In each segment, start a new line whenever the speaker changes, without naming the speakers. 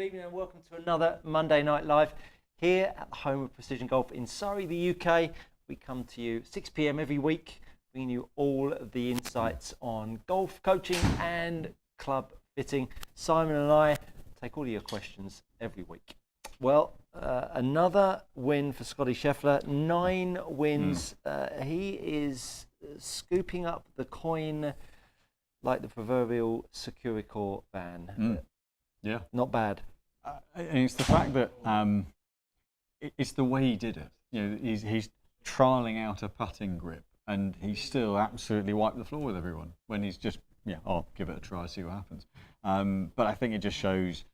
good evening and welcome to another Monday Night Live here at the home of Precision Golf in Surrey, the UK. We come to you 6 p.m. every week, bringing you all of the insights on golf, coaching and club fitting. Simon and I take all of your questions every week. Well, another win for Scotty Scheffler, 9 wins. He is scooping up the coin like the proverbial Securicor van.
Yeah.
Not bad.
And it's the fact that it's the way he did it. You know, he's trialing out a putting grip, and he still absolutely wiped the floor with everyone when he's just, I'll give it a try, see what happens. But I think it just shows,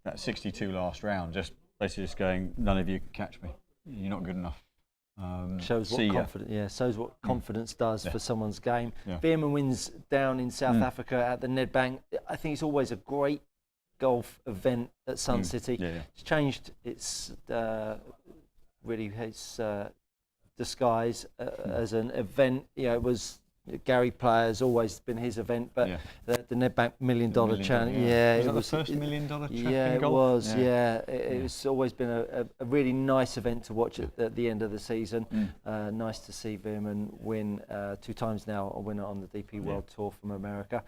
that 62 last round, just basically just going, none of you can catch me. You're not good enough.
Shows what confidence. Shows what confidence does for someone's game. Veerman wins down in South Africa at the Nedbank. I think it's always a great golf event at Sun City. It's changed its disguise as an event. It was Gary Player has always been his event, but the Nedbank $1 Million Challenge.
Was that the first $1 Million challenge in golf?
It was. It's always been a really nice event to watch at the end of the season. Nice to see Veerman win 2 times now, a winner on the DP World Tour from America.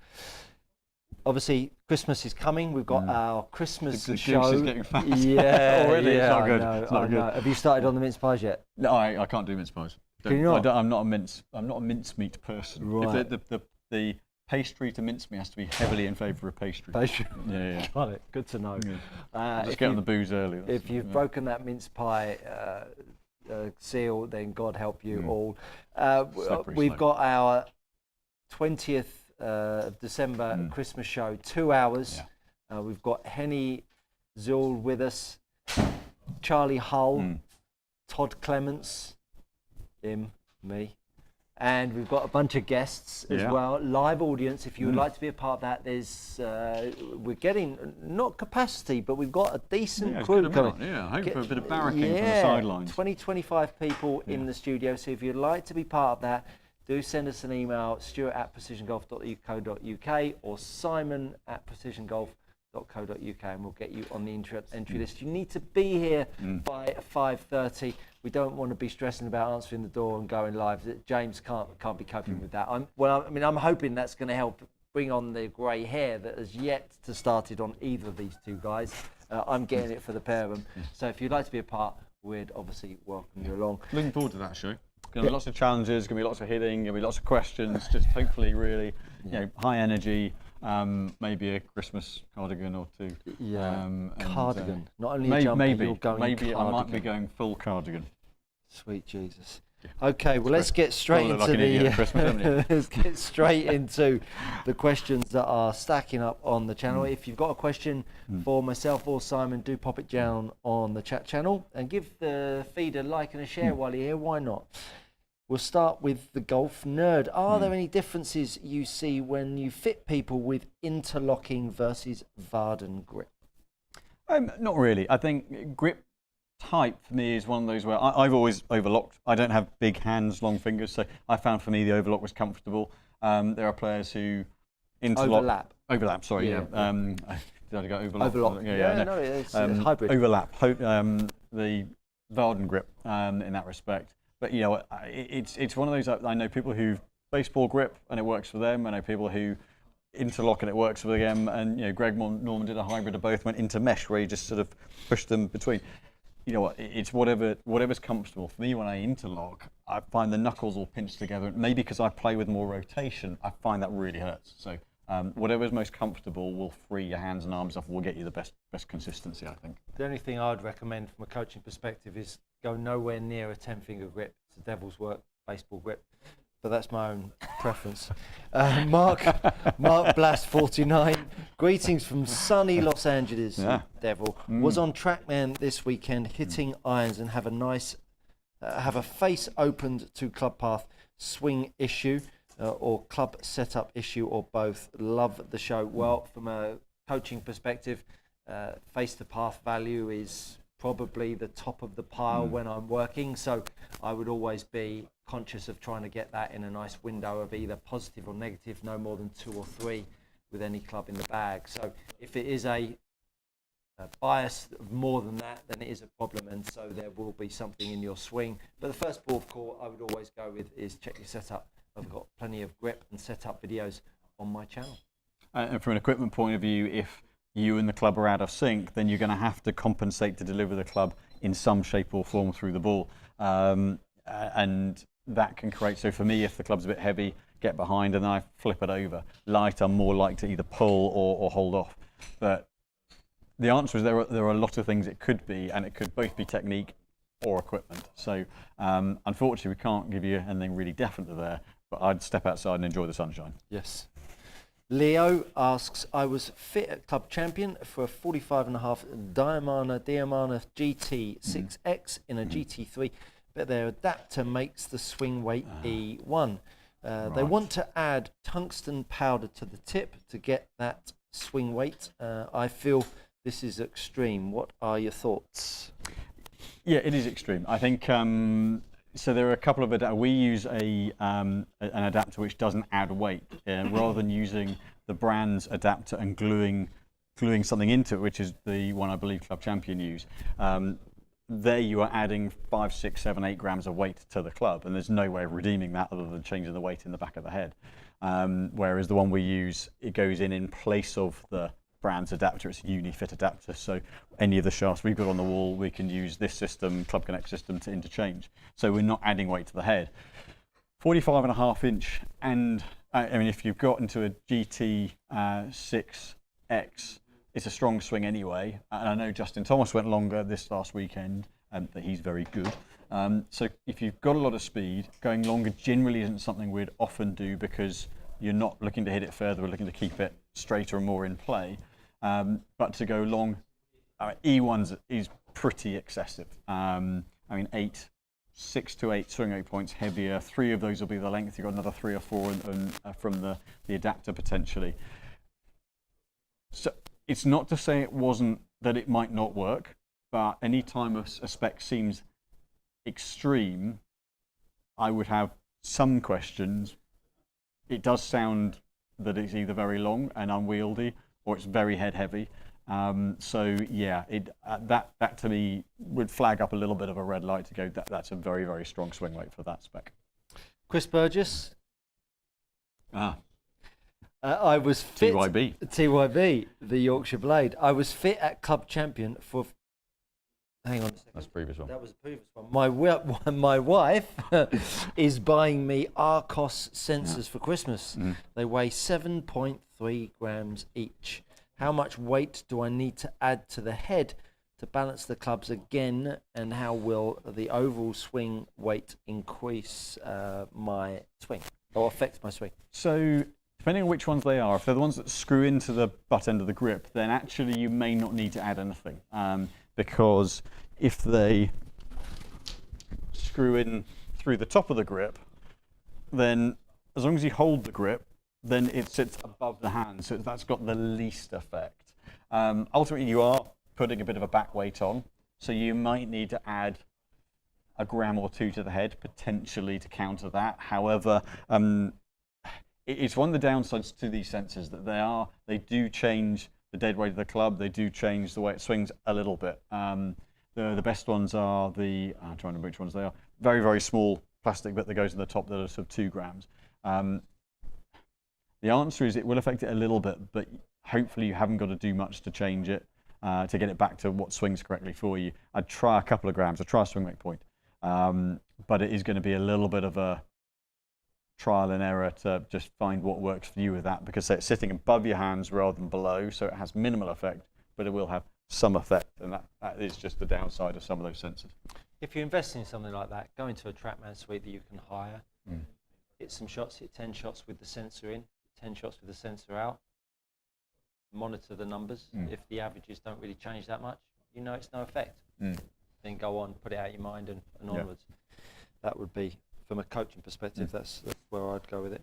Obviously, Christmas is coming. We've got our Christmas show.
Goose is getting fat.
Already.
It's not good.
It's not good. Have you started on the mince pies yet?
No, I can't do mince pies.
Can you not?
I'm not a mincemeat person.
Right.
If the pastry to mincemeat has to be heavily in favour of pastry. Yeah.
Got it. Good to know.
Just get on the booze early.
If you've broken that mince pie seal, then God help you all. We've got our 20th of December Christmas show, 2 hours. We've got Henny Zul with us, Charlie Hull, Todd Clements, me, and we've got a bunch of guests as well, live audience. If you would like to be a part of that, there's we're getting not capacity, but we've got a decent crew coming.
Hoping for a bit of barracking from the sidelines.
20-25 people in the studio. So if you'd like to be part of that, do send us an email, stuart@precisiongolf.co.uk or simon@precisiongolf.co.uk, and we'll get you on the entry list. You need to be here by 5:30. We don't want to be stressing about answering the door and going live. James can't be coping with that. I'm hoping that's going to help bring on the grey hair that has yet to started on either of these two guys. I'm getting it for the pair of them. So if you'd like to be a part, we'd obviously welcome you along.
Looking forward to that show. Going to be lots of challenges, going to be lots of hitting, going to be lots of questions, just hopefully really high energy, maybe a Christmas cardigan or two.
Cardigan. Not only a jumper, you're going
maybe
cardigan.
I might be going full cardigan.
Sweet Jesus. Okay, well let's get straight into let's get straight into the questions that are stacking up on the channel. If you've got a question for myself or Simon, do pop it down on the chat channel and give the feed a like and a share while you're here. Why not? We'll start with the golf nerd. Are there any differences you see when you fit people with interlocking versus Varden grip?
Not really. I think grip type for me is one of those where I've always overlocked. I don't have big hands, long fingers, so I found for me the overlock was comfortable. There are players who interlock. Overlap, sorry, Did I go overlock?
Overlock. No, it's hybrid.
Overlap. The Varden grip in that respect. But it's one of those. I know people who baseball grip and it works for them. I know people who interlock and it works for them. And Greg Norman did a hybrid of both. Went into mesh where you just sort of push them between. It's whatever's comfortable. For me, when I interlock, I find the knuckles all pinched together. Maybe because I play with more rotation, I find that really hurts. So whatever's most comfortable will free your hands and arms off. Will get you the best consistency, I think.
The only thing I'd recommend from a coaching perspective is go nowhere near a 10-finger grip. It's a devil's work baseball grip. But that's my own preference. Mark Blast 49. Greetings from sunny Los Angeles. Devil was on TrackMan this weekend, hitting irons and have a face opened to club path swing issue or club setup issue or both. Love the show. Well, from a coaching perspective, face to path value is probably the top of the pile when I'm working. So I would always be conscious of trying to get that in a nice window of either positive or negative, no more than 2 or 3 with any club in the bag. So if it is a bias of more than that, then it is a problem, and so there will be something in your swing. But the first ball of call I would always go with is check your setup. I've got plenty of grip and setup videos on my channel.
And from an equipment point of view, if you and the club are out of sync, then you're going to have to compensate to deliver the club in some shape or form through the ball. And that can create, so for me, if the club's a bit heavy, get behind and then I flip it over. Light, I'm more likely to either pull or hold off. But the answer is there are a lot of things it could be, and it could both be technique or equipment. So unfortunately, we can't give you anything really definite there, but I'd step outside and enjoy the sunshine.
Yes. Leo asks, I was fit at Club Champion for a 45.5 Diamana GT 6X in a GT3, but their adapter makes the swing weight E1. They want to add tungsten powder to the tip to get that swing weight. I feel this is extreme. What are your thoughts?
Yeah, it is extreme. I think so. There are a couple of adapters. We use an adapter which doesn't add weight, rather than using the brand's adapter and gluing something into it, which is the one I believe Club Champion use. There you are adding 5, 6, 7, 8 grams of weight to the club, and there's no way of redeeming that other than changing the weight in the back of the head. Whereas the one we use, it goes in place of the brand's adapter. It's a uni-fit adapter, so any of the shafts we've got on the wall, we can use this system, Club Connect system, to interchange. So we're not adding weight to the head. 45.5 inch, and I mean, if you've got into a GT 6X, it's a strong swing anyway. And I know Justin Thomas went longer this last weekend, and he's very good. So if you've got a lot of speed, going longer generally isn't something we'd often do because you're not looking to hit it further, we're looking to keep it straighter and more in play. But to go long, E1 is pretty excessive. I mean, 6 to 8 swing weight points heavier. 3 of those will be the length. You've got another 3 or 4 from the adapter potentially. So it's not to say that it might not work, but any time a spec seems extreme, I would have some questions. It does sound that it's either very long and unwieldy, or it's very head heavy. So yeah, that to me would flag up a little bit of a red light to go, that's a very, very strong swing weight for that spec.
Chris Burgess. I was fit. TYB, the Yorkshire Blade. I was fit at Club Champion for. Hang on a second.
That's the previous one.
That was the previous one. My wife is buying me Arcos sensors for Christmas. They weigh 7.3 grams each. How much weight do I need to add to the head to balance the clubs again, and how will the overall swing weight increase my swing or affect my swing?
So depending on which ones they are, if they're the ones that screw into the butt end of the grip, then actually you may not need to add anything, because if they screw in through the top of the grip, then as long as you hold the grip, then it sits above the hand, so that's got the least effect. Ultimately, you are putting a bit of a back weight on, so you might need to add a gram or 2 to the head, potentially, to counter that. However, it's one of the downsides to these sensors that they do change the dead weight of the club, they do change the way it swings a little bit. The best ones are I'm trying to remember which ones they are, very, very small plastic bit that goes in the top that are sort of 2 grams. The answer is it will affect it a little bit, but hopefully you haven't got to do much to change it to get it back to what swings correctly for you. I'd try a couple of grams, I'd try a swing weight point, but it is going to be a little bit of a trial and error to just find what works for you with that, because it's sitting above your hands rather than below, so it has minimal effect, but it will have some effect, and that is just the downside of some of those sensors.
If you invest in something like that, go into a TrackMan suite that you can hire, hit some shots, hit 10 shots with the sensor in, 10 shots with the sensor out, monitor the numbers. If the averages don't really change that much, you know it's no effect. Then go on, put it out of your mind and onwards. That would be, from a coaching perspective, that's where I'd go with it.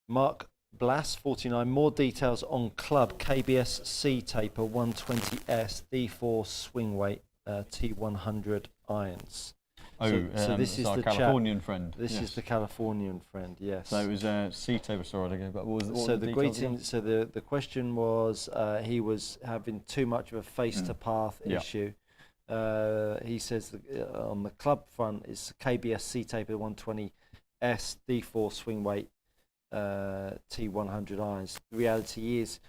Mark Blass, 49, more details on club KBS C taper 120S D4 swing weight T100 irons. So this is
our
the
Californian friend.
This
yes.
is the Californian friend, yes.
So it was Cito sorry again, but what was
So
the
the
details
greeting.
again?
So the question was he was having too much of a face to path issue. He says on the club front is KBS C taper 120 S D4 swing weight T100 irons. The reality is,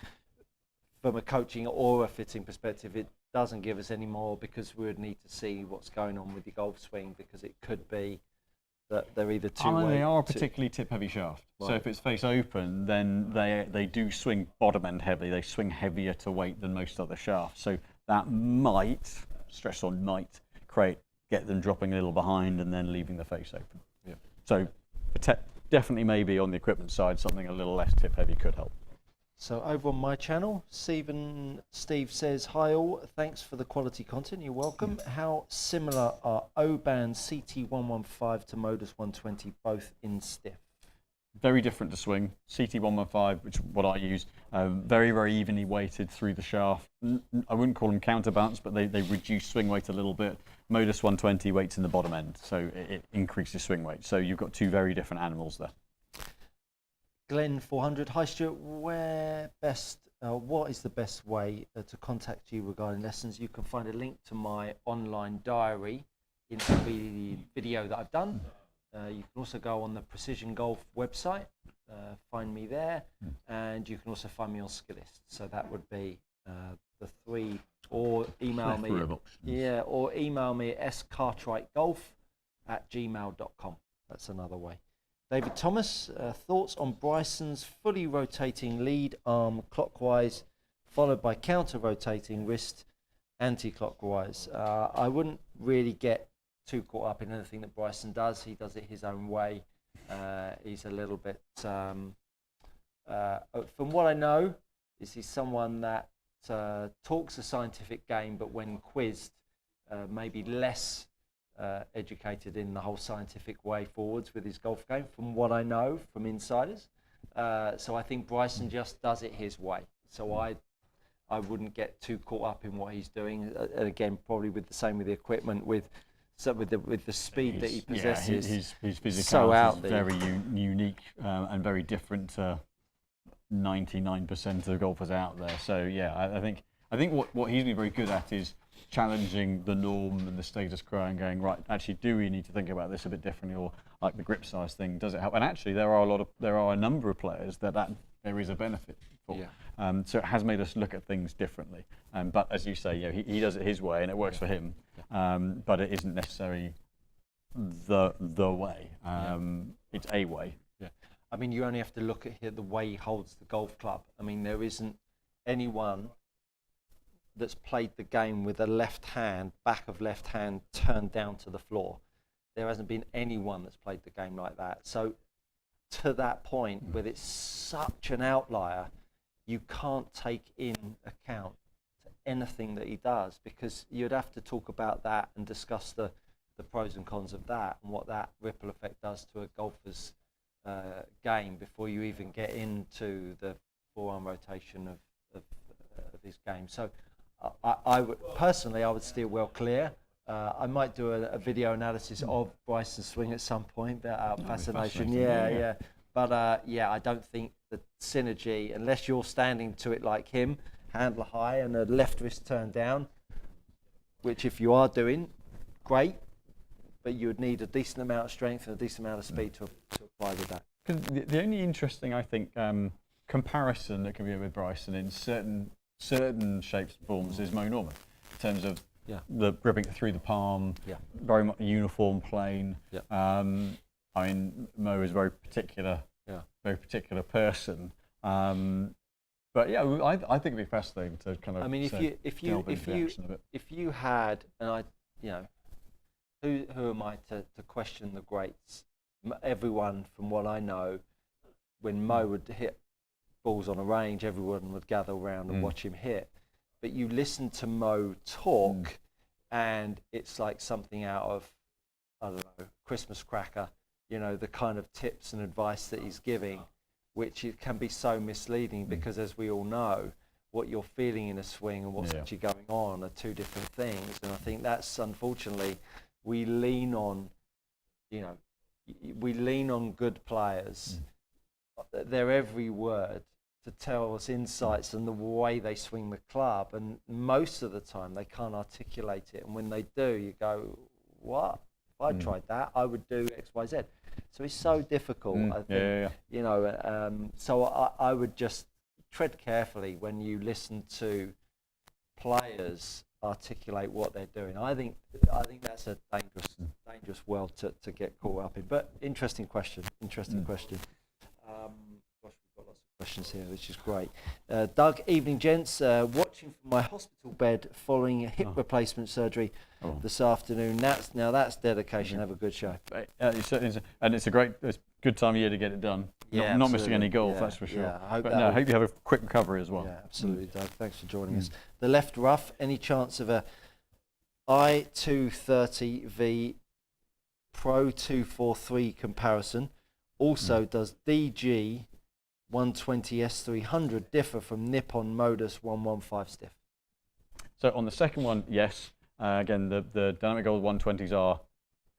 from a coaching or a fitting perspective, it doesn't give us any more because we would need to see what's going on with your golf swing, because it could be that they're either too weight.
They are a particularly tip heavy shaft. Right. So if it's face open, then they do swing bottom end heavy. They swing heavier to weight than most other shafts. So that might, stress on might, get them dropping a little behind and then leaving the face open.
Yeah.
So definitely maybe on the equipment side, something a little less tip heavy could help.
So over on my channel, Steve says, hi all, thanks for the quality content, you're welcome. How similar are O-band CT115 to Modus 120, both in stiff?
Very different to swing. CT115, which is what I use, very, very evenly weighted through the shaft. I wouldn't call them counterbalanced, but they reduce swing weight a little bit. Modus 120 weights in the bottom end, so it increases swing weight. So you've got two very different animals there.
Glenn 400, hi Stuart, what is the best way to contact you regarding lessons? You can find a link to my online diary in the video that I've done. You can also go on the Precision Golf website, find me there, and you can also find me on Skillist. So that would be the three, or email me. Yeah, or email me at scartrightgolf@gmail.com. That's another way. David Thomas, thoughts on Bryson's fully rotating lead arm clockwise, followed by counter-rotating wrist anti-clockwise. I wouldn't really get too caught up in anything that Bryson does. He does it his own way. He's a little bit, from what I know, he's someone that talks a scientific game, but when quizzed, maybe less educated in the whole scientific way forwards with his golf game, from what I know from insiders. So I think Bryson just does it his way. So I wouldn't get too caught up in what he's doing. And again, probably with the equipment, with the speed that he possesses.
Yeah, his physicality
so out
is very unique and very different to 99% of golfers out there. So yeah, I think what he's been very good at is challenging the norm and the status quo and going, right, actually, do we need to think about this a bit differently, or like the grip size thing, does it help? And actually, there are a number of players that there is a benefit for. Yeah. So it has made us look at things differently. But as you say, he does it his way and it works for him. But it isn't necessarily the way. It's a way.
Yeah. I mean, you only have to look at the way he holds the golf club. I mean, there isn't anyone that's played the game with a left hand, back of left hand turned down to the floor. There hasn't been anyone that's played the game like that. So to that point, where it's such an outlier, you can't take in account anything that he does, because you'd have to talk about that and discuss the pros and cons of that and what that ripple effect does to a golfer's game before you even get into the forearm rotation of his game. So I would personally, I would steer well clear. I might do a video analysis of Bryson's swing at some point. Out of fascination, yeah. But I don't think the synergy, unless you're standing to it like him, handle high and a left wrist turned down, which if you are doing, great, but you would need a decent amount of strength and a decent amount of speed to apply with that.
The only interesting, I think, comparison that can be with Bryson in certain shapes and forms is Mo Norman, in terms of the gripping through the palm, very much uniform plane. I mean, Mo is a very particular person. But yeah, I think it'd be fascinating to kind of.
I mean, if you had, and who am I to question the greats? Everyone, from what I know, when Mo would hit balls on a range, everyone would gather around and watch him hit. But you listen to Mo talk, and it's like something out of, I don't know, Christmas Cracker. The kind of tips and advice that he's giving, which it can be so misleading, because as we all know, what you're feeling in a swing and what's actually going on are two different things. And I think that's, unfortunately, we lean on, we lean on good players, their every word to tell us insights and the way they swing the club, and most of the time they can't articulate it, and when they do, you go, what? If I tried that, I would do X, Y, Z. So it's so difficult, I think, so I would just tread carefully when you listen to players articulate what they're doing. I think that's a dangerous world to get caught up in. But interesting question. Gosh, we've got lots of questions here, which is great. Doug, evening gents. Watching from my hospital bed following a hip replacement surgery this afternoon. That's dedication. Have a good show.
It certainly is. And it's a good time of year to get it done.
Yeah,
not missing any golf, that's for sure.
Yeah,
I hope you have a quick recovery as well.
Yeah, absolutely, Doug. Thanks for joining us. The left rough, any chance of a I-230V Pro 243 comparison? Also, does DG 120S300 differ from Nippon Modus 115 stiff?
So on the second one, yes. Again, the Dynamic Gold 120s are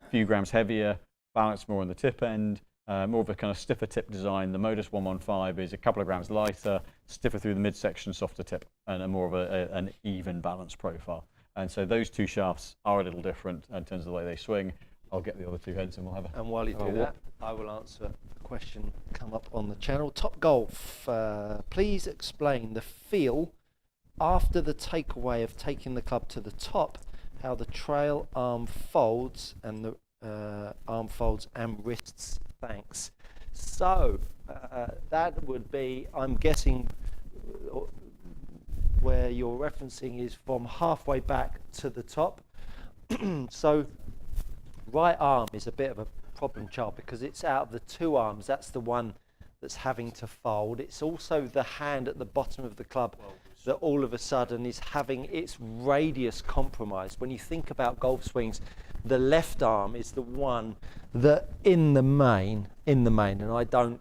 a few grams heavier, balanced more on the tip end, more of a kind of stiffer tip design. The Modus 115 is a couple of grams lighter, stiffer through the midsection, softer tip, and a more of an even balance profile. And so those two shafts are a little different in terms of the way they swing. I'll get the other two heads and we'll have a...
And while you do that, I will answer a question come up on the channel. Top Golf, please explain the feel after the takeaway of taking the club to the top, how the trail arm folds and the arm folds and wrists. Thanks. So that would be, I'm guessing, where you're referencing is from halfway back to the top. So right arm is a bit of a problem child because it's out of the two arms. That's the one that's having to fold. It's also the hand at the bottom of the club that all of a sudden is having its radius compromised. When you think about golf swings, the left arm is the one that in the main, and I don't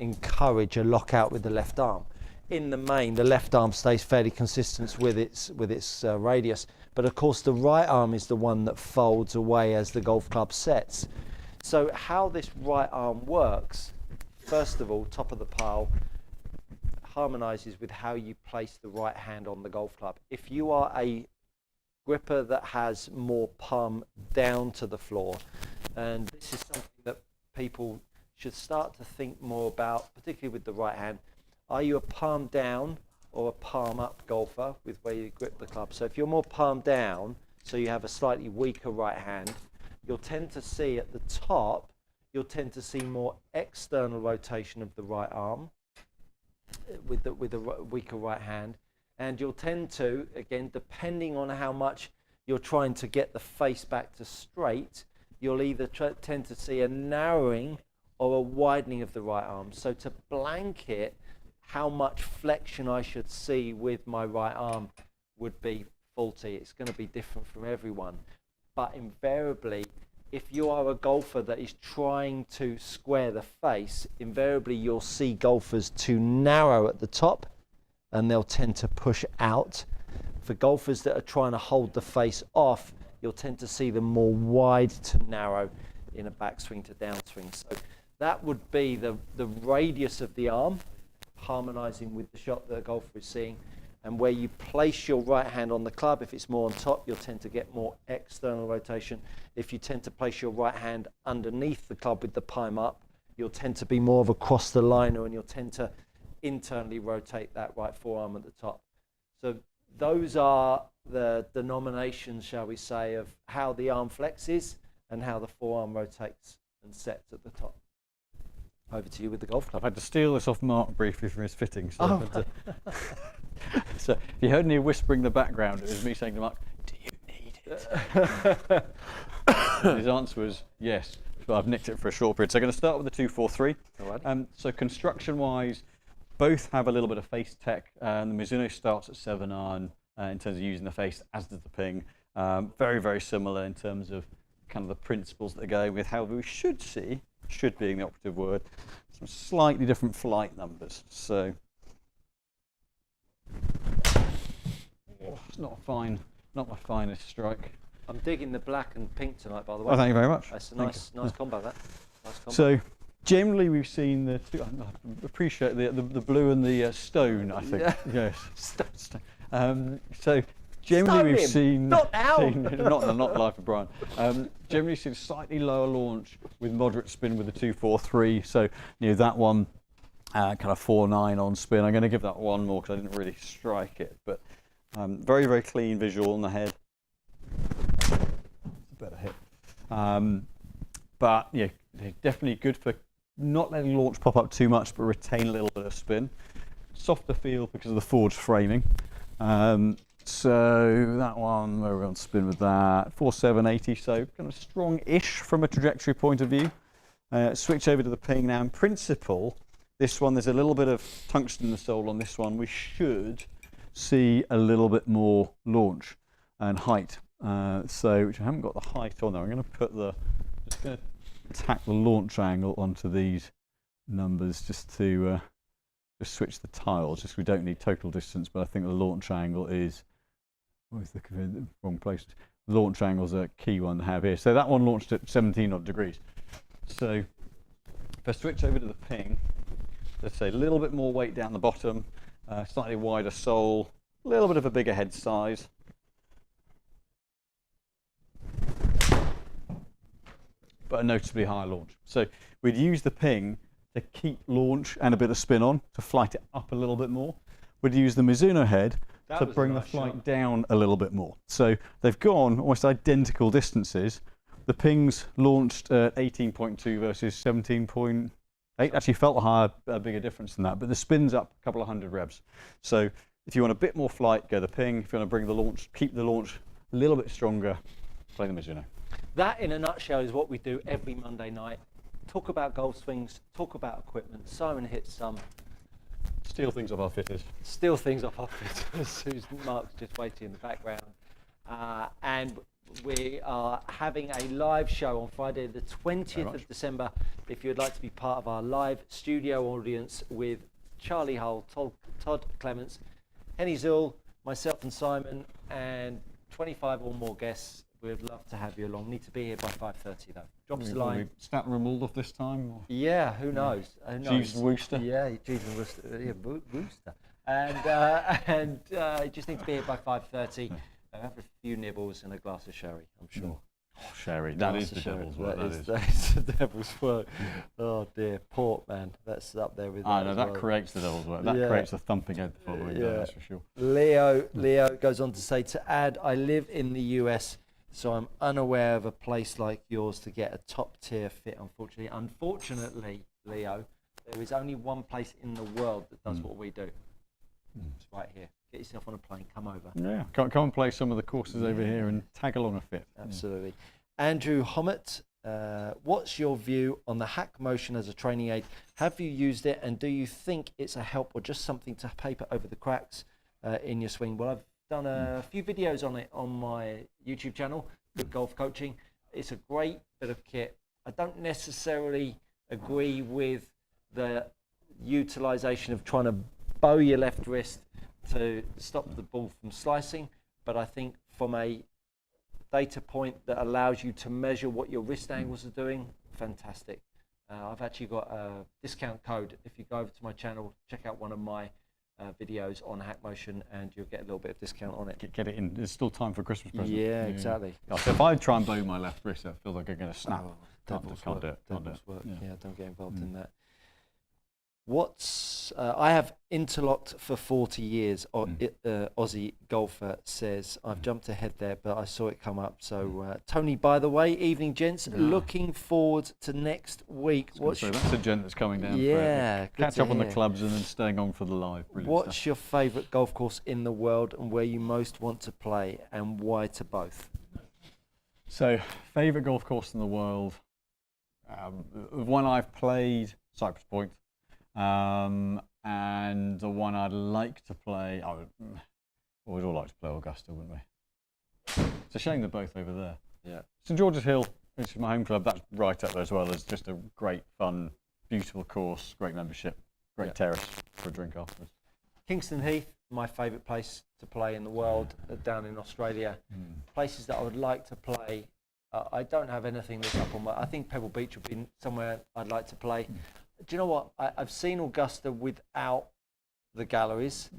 encourage a lockout with the left arm. In the main, the left arm stays fairly consistent with its radius, but of course the right arm is the one that folds away as the golf club sets. So how this right arm works, first of all, top of the pile, harmonizes with how you place the right hand on the golf club. If you are a gripper that has more palm down to the floor, and this is something that people should start to think more about, particularly with the right hand. Are you a palm down or a palm up golfer with where you grip the club? So if you're more palm down, so you have a slightly weaker right hand, you'll tend to see at the top, you'll tend to see more external rotation of the right arm with the weaker right hand. And you'll tend to, again, depending on how much you're trying to get the face back to straight, you'll either tend to see a narrowing or a widening of the right arm. So to blanket how much flexion I should see with my right arm would be faulty. It's going to be different from everyone. But invariably, if you are a golfer that is trying to square the face, invariably you'll see golfers too narrow at the top and they'll tend to push out. For golfers that are trying to hold the face off, you'll tend to see them more wide to narrow in a backswing to downswing. So that would be the radius of the arm, harmonizing with the shot that the golfer is seeing, and where you place your right hand on the club. If it's more on top, you'll tend to get more external rotation. If you tend to place your right hand underneath the club with the palm up, you'll tend to be more of a cross the liner, and you'll tend to internally rotate that right forearm at the top. So those are the denominations, shall we say, of how the arm flexes and how the forearm rotates and sets at the top. Over to you with the golf club.
I had to steal this off Mark briefly from his fitting. So, so if you heard any whispering in the background, it was me saying to Mark, "Do you need it?" His answer was yes, but I've nicked it for a short period. So I'm going to start with the 243. So construction-wise, both have a little bit of face tech. The Mizuno starts at 7 iron in terms of using the face, as does the Ping. Very, very similar in terms of kind of the principles that they're going with. However, we should see, should being the operative word, some slightly different flight numbers. So it's not fine, not my finest strike.
I'm digging the black and pink tonight, by the way.
Oh, thank you very much.
That's a nice combo, that. Nice combo.
So generally we've seen the two, I appreciate the blue and the stone, I think.
Yeah.
Yes. So generally we've seen
not now.
Not live for Brian. Generally seen slightly lower launch with moderate spin with the 243. So that one kind of 4.9 on spin. I'm going to give that one more because I didn't really strike it, but very, very clean visual on the head. It's a better hit. But yeah, definitely good for not letting launch pop up too much, but retain a little bit of spin. Softer feel because of the forged framing. So that one, where are we on spin with that? 4.780, so kind of strong-ish from a trajectory point of view. Switch over to the ping now. In principle, this one, there's a little bit of tungsten in the sole on this one. We should see a little bit more launch and height. Which I haven't got the height on there. I'm going to put just going to tack the launch angle onto these numbers just to just switch the tiles. Just we don't need total distance, but I think the launch angle is. Always looking in the wrong place. The launch angle's a key one to have here. So that one launched at 17 odd degrees. So if I switch over to the ping, let's say a little bit more weight down the bottom, slightly wider sole, a little bit of a bigger head size. But a noticeably higher launch. So we'd use the ping to keep launch and a bit of spin on, to flight it up a little bit more. We'd use the Mizuno head to bring the flight down a little bit more. So they've gone almost identical distances. The pings launched at 18.2 versus 17.8. Actually felt a bigger difference than that, but the spin's up a couple of hundred revs. So if you want a bit more flight, go the ping. If you want to bring the launch, keep the launch a little bit stronger, play the Mizuno.
That, in a nutshell, is what we do every Monday night. Talk about golf swings, talk about equipment. Simon hits some.
Steal things off our fitters.
Steal things off our fitters. Mark's just waiting in the background. And we are having a live show on Friday the 20th of December. If you'd like to be part of our live studio audience with Charlie Hull, Todd Clements, Henny Zool, myself and Simon, and 25 or more guests. We'd love to have you along. Need to be here by 5:30 though. Drop us a line.
Stanton and Waldorf this time? Or?
Yeah, who knows?
Jeeves and Wooster?
Yeah, Jeeves and Wooster. Yeah, Wooster. And you just need to be here by 5:30. Have a few nibbles and a glass of sherry, I'm sure.
Oh, sherry. That is the devil's work.
That is the devil's work. Oh dear, port man. That's up there with.
No, that creates the devil's work. That creates a thumping head the following day, that's for sure.
Leo goes on to say, to add, I live in the US, so I'm unaware of a place like yours to get a top tier fit. Unfortunately, Leo, there is only one place in the world that does what we do. It's right here. Get yourself on a plane, come over.
Yeah, come and play some of the courses over here and tag along a fit.
Absolutely. Andrew Hommett, what's your view on the hack motion as a training aid? Have you used it, and do you think it's a help or just something to paper over the cracks in your swing? Well, I've done a few videos on it on my YouTube channel, Good Golf Coaching. It's a great bit of kit. I don't necessarily agree with the utilization of trying to bow your left wrist to stop the ball from slicing, but I think from a data point that allows you to measure what your wrist angles are doing, fantastic. I've actually got a discount code. If you go over to my channel, check out one of my videos on hack motion, and you'll get a little bit of discount on it.
Get it in. There's still time for a Christmas present.
Yeah, exactly.
So if I try and bow my left wrist, it feels like I'm going to snap. Can't do it.
Yeah, don't get involved in that. I have interlocked for 40 years. Aussie golfer says, I've jumped ahead there, but I saw it come up. So Tony, by the way, evening gents, looking forward to next week.
That's a gent that's coming down.
Yeah,
catch up on the clubs and then staying on for the live. Brilliant
What's
stuff.
your favourite golf course in the world, and where you most want to play, and why to both?
So, favourite golf course in the world, one I've played, Cypress Point. And the one I'd like to play, we'd all like to play Augusta, wouldn't we? It's a shame they're both over there.
Yeah.
St George's Hill, which is my home club, that's right up there as well. It's just a great, fun, beautiful course, great membership, great terrace for a drink afterwards.
Kingston Heath, my favourite place to play in the world, down in Australia. Places that I would like to play. I don't have anything that's up on my. I think Pebble Beach would be somewhere I'd like to play. Do you know what? I've seen Augusta without the galleries.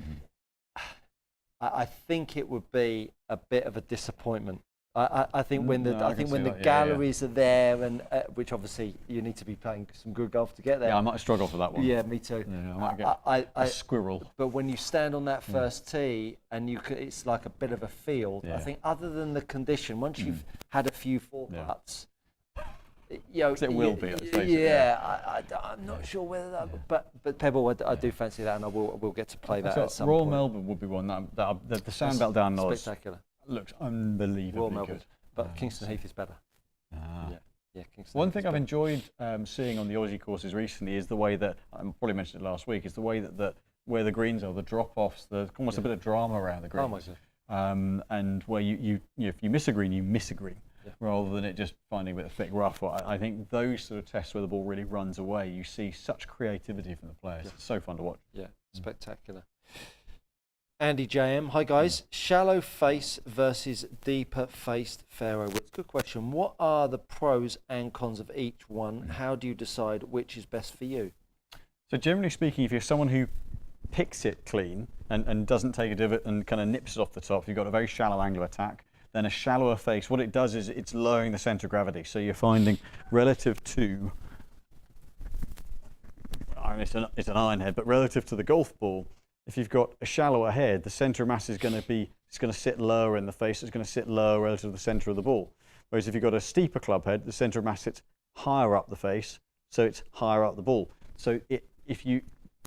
I think it would be a bit of a disappointment. I think when the galleries are there, and which obviously you need to be playing some good golf to get there.
Yeah, I might struggle for that one.
Yeah, me too.
Yeah, I might get a squirrel.
But when you stand on that first tee and it's like a bit of a field.
Yeah.
I think other than the condition, once you've had a few four putts,
it will be. Let's face it,
yeah. I'm not sure whether that, but Pebble, I do fancy that, and I will get to play that at some
Royal
point.
Melbourne would be one that the sandbelt down North
Spectacular.
looks unbelievably
Royal Melbourne,
good.
but Kingston Heath is better. Yeah, Kingston
One
Heath
thing
is
I've
better.
enjoyed seeing on the Aussie courses recently is the way that, I probably mentioned it last week, is the way that where the greens are, the drop-offs, there's almost a bit of drama around the greens.
Oh my God.
And where you if you miss a green, you miss a green, rather than it just finding a bit of thick rough. I think those sort of tests where the ball really runs away, you see such creativity from the players. It's so fun to watch.
Yeah, spectacular. Andy JM, hi guys. Shallow face versus deeper faced fairway width. Good question. What are the pros and cons of each one? How do you decide which is best for you?
So generally speaking, if you're someone who picks it clean and doesn't take a divot and kind of nips it off the top, you've got a very shallow angle attack, then a shallower face, what it does is it's lowering the centre of gravity. So you're finding relative to, it's an iron head, but relative to the golf ball, if you've got a shallower head, the centre of mass is going to sit lower in the face. It's going to sit lower relative to the centre of the ball. Whereas if you've got a steeper club head, the centre of mass sits higher up the face, so it's higher up the ball. So if you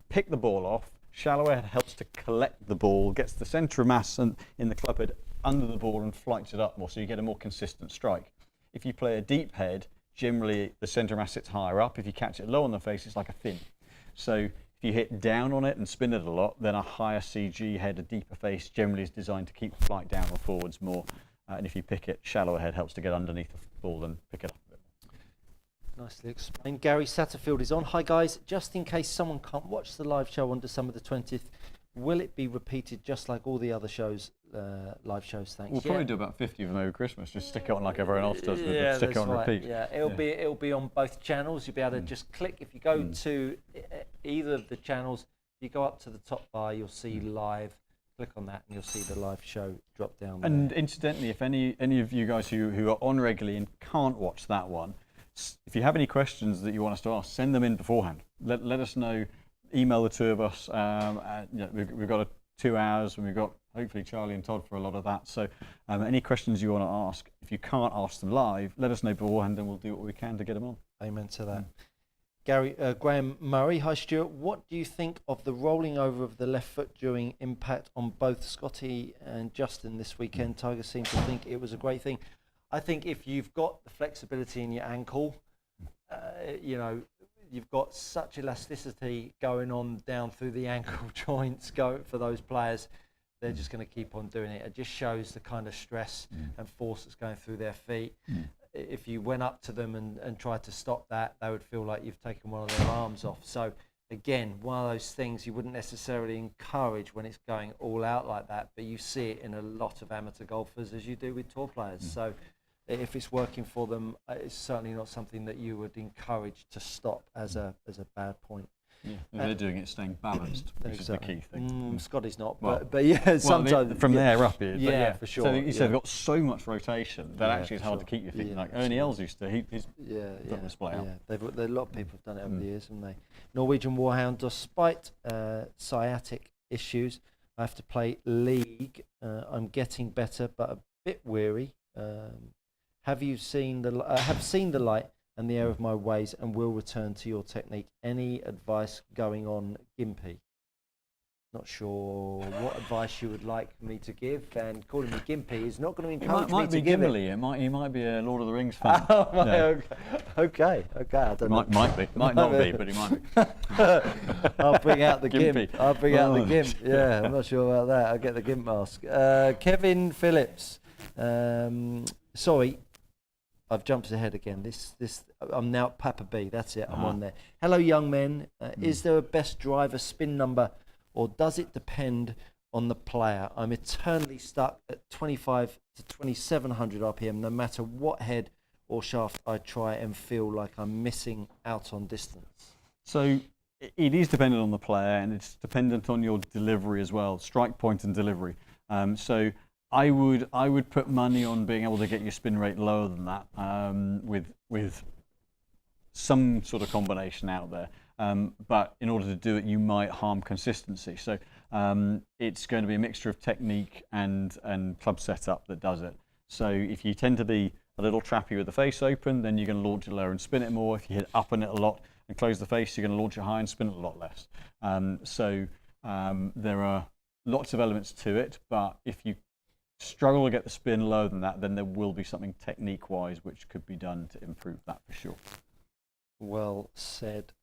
pick the ball off, shallower head helps to collect the ball, gets the centre of mass in the club head under the ball and flights it up more, so you get a more consistent strike. If you play a deep head, generally the centre of mass sits higher up. If you catch it low on the face, it's like a fin. So if you hit down on it and spin it a lot, then a higher CG head, a deeper face, generally is designed to keep the flight down or forwards more. And if you pick it, shallower head helps to get underneath the ball and pick it up a bit more.
Nicely explained. Gary Satterfield is on. Hi guys, just in case someone can't watch the live show on December the 20th, will it be repeated just like all the other shows, live shows? Thanks.
We'll probably do about 50 of them over Christmas, just stick it on like everyone else does, stick it on repeat.
Yeah, it'll be on both channels. You'll be able to just click. If you go to either of the channels, if you go up to the top bar, you'll see live. Click on that and you'll see the live show drop down there.
And incidentally, if any of you guys who are on regularly and can't watch that one, if you have any questions that you want us to ask, send them in beforehand. Let us know. Email the two of us. We've got 2 hours, and we've got hopefully Charlie and Todd for a lot of that. So any questions you want to ask, if you can't ask them live, let us know beforehand, and we'll do what we can to get them on.
Amen to that. Graham Murray, hi Stuart. What do you think of the rolling over of the left foot during impact on both Scotty and Justin this weekend? Tiger seemed to think it was a great thing. I think if you've got the flexibility in your ankle, you've got such elasticity going on down through the ankle joints for those players, they're just going to keep on doing it. It just shows the kind of stress and force that's going through their feet. If you went up to them and tried to stop that, they would feel like you've taken one of their arms off. So again, one of those things you wouldn't necessarily encourage when it's going all out like that, but you see it in a lot of amateur golfers as you do with tour players. So if it's working for them, it's certainly not something that you would encourage to stop as a bad point.
Yeah, they're doing it staying balanced, which is the key thing.
Scotty's not,
Well,
but yeah, sometimes
from there up,
yeah, for sure.
So you said they've got so much rotation that actually it's hard to keep your feet. Like Ernie Els used to, his foot was split out.
A lot of people have done it over the years, haven't they? Norwegian Warhound, despite sciatic issues, I have to play league. I'm getting better, but a bit weary. Have seen the light and the error of my ways, and will return to your technique. Any advice going on Gimpy? Not sure what advice you would like me to give, and calling me Gimpy is not going to encourage me to give it.
He might be a Lord of the Rings fan.
Okay. I don't know.
Might be, might not be, but he might be.
I'll bring out the
Gimpy.
Gimp. I'll bring out the Gimp. Yeah, I'm not sure about that. I'll get the Gimp mask. Kevin Phillips. Sorry, I've jumped ahead again. I'm now at Papa B. That's it. I'm on there. Hello, young men. Is there a best driver spin number or does it depend on the player? I'm eternally stuck at 25 to 2700 RPM, no matter what head or shaft I try, and feel like I'm missing out on distance.
So it is dependent on the player, and it's dependent on your delivery as well, strike point and delivery. So I would put money on being able to get your spin rate lower than that, with some sort of combination out there. But in order to do it, you might harm consistency. So it's going to be a mixture of technique and club setup that does it. So if you tend to be a little trappy with the face open, then you're going to launch it lower and spin it more. If you hit up on it a lot and close the face, you're going to launch it high and spin it a lot less. There are lots of elements to it, but if you struggle to get the spin lower than that, then there will be something technique-wise which could be done to improve that for sure.
Well said.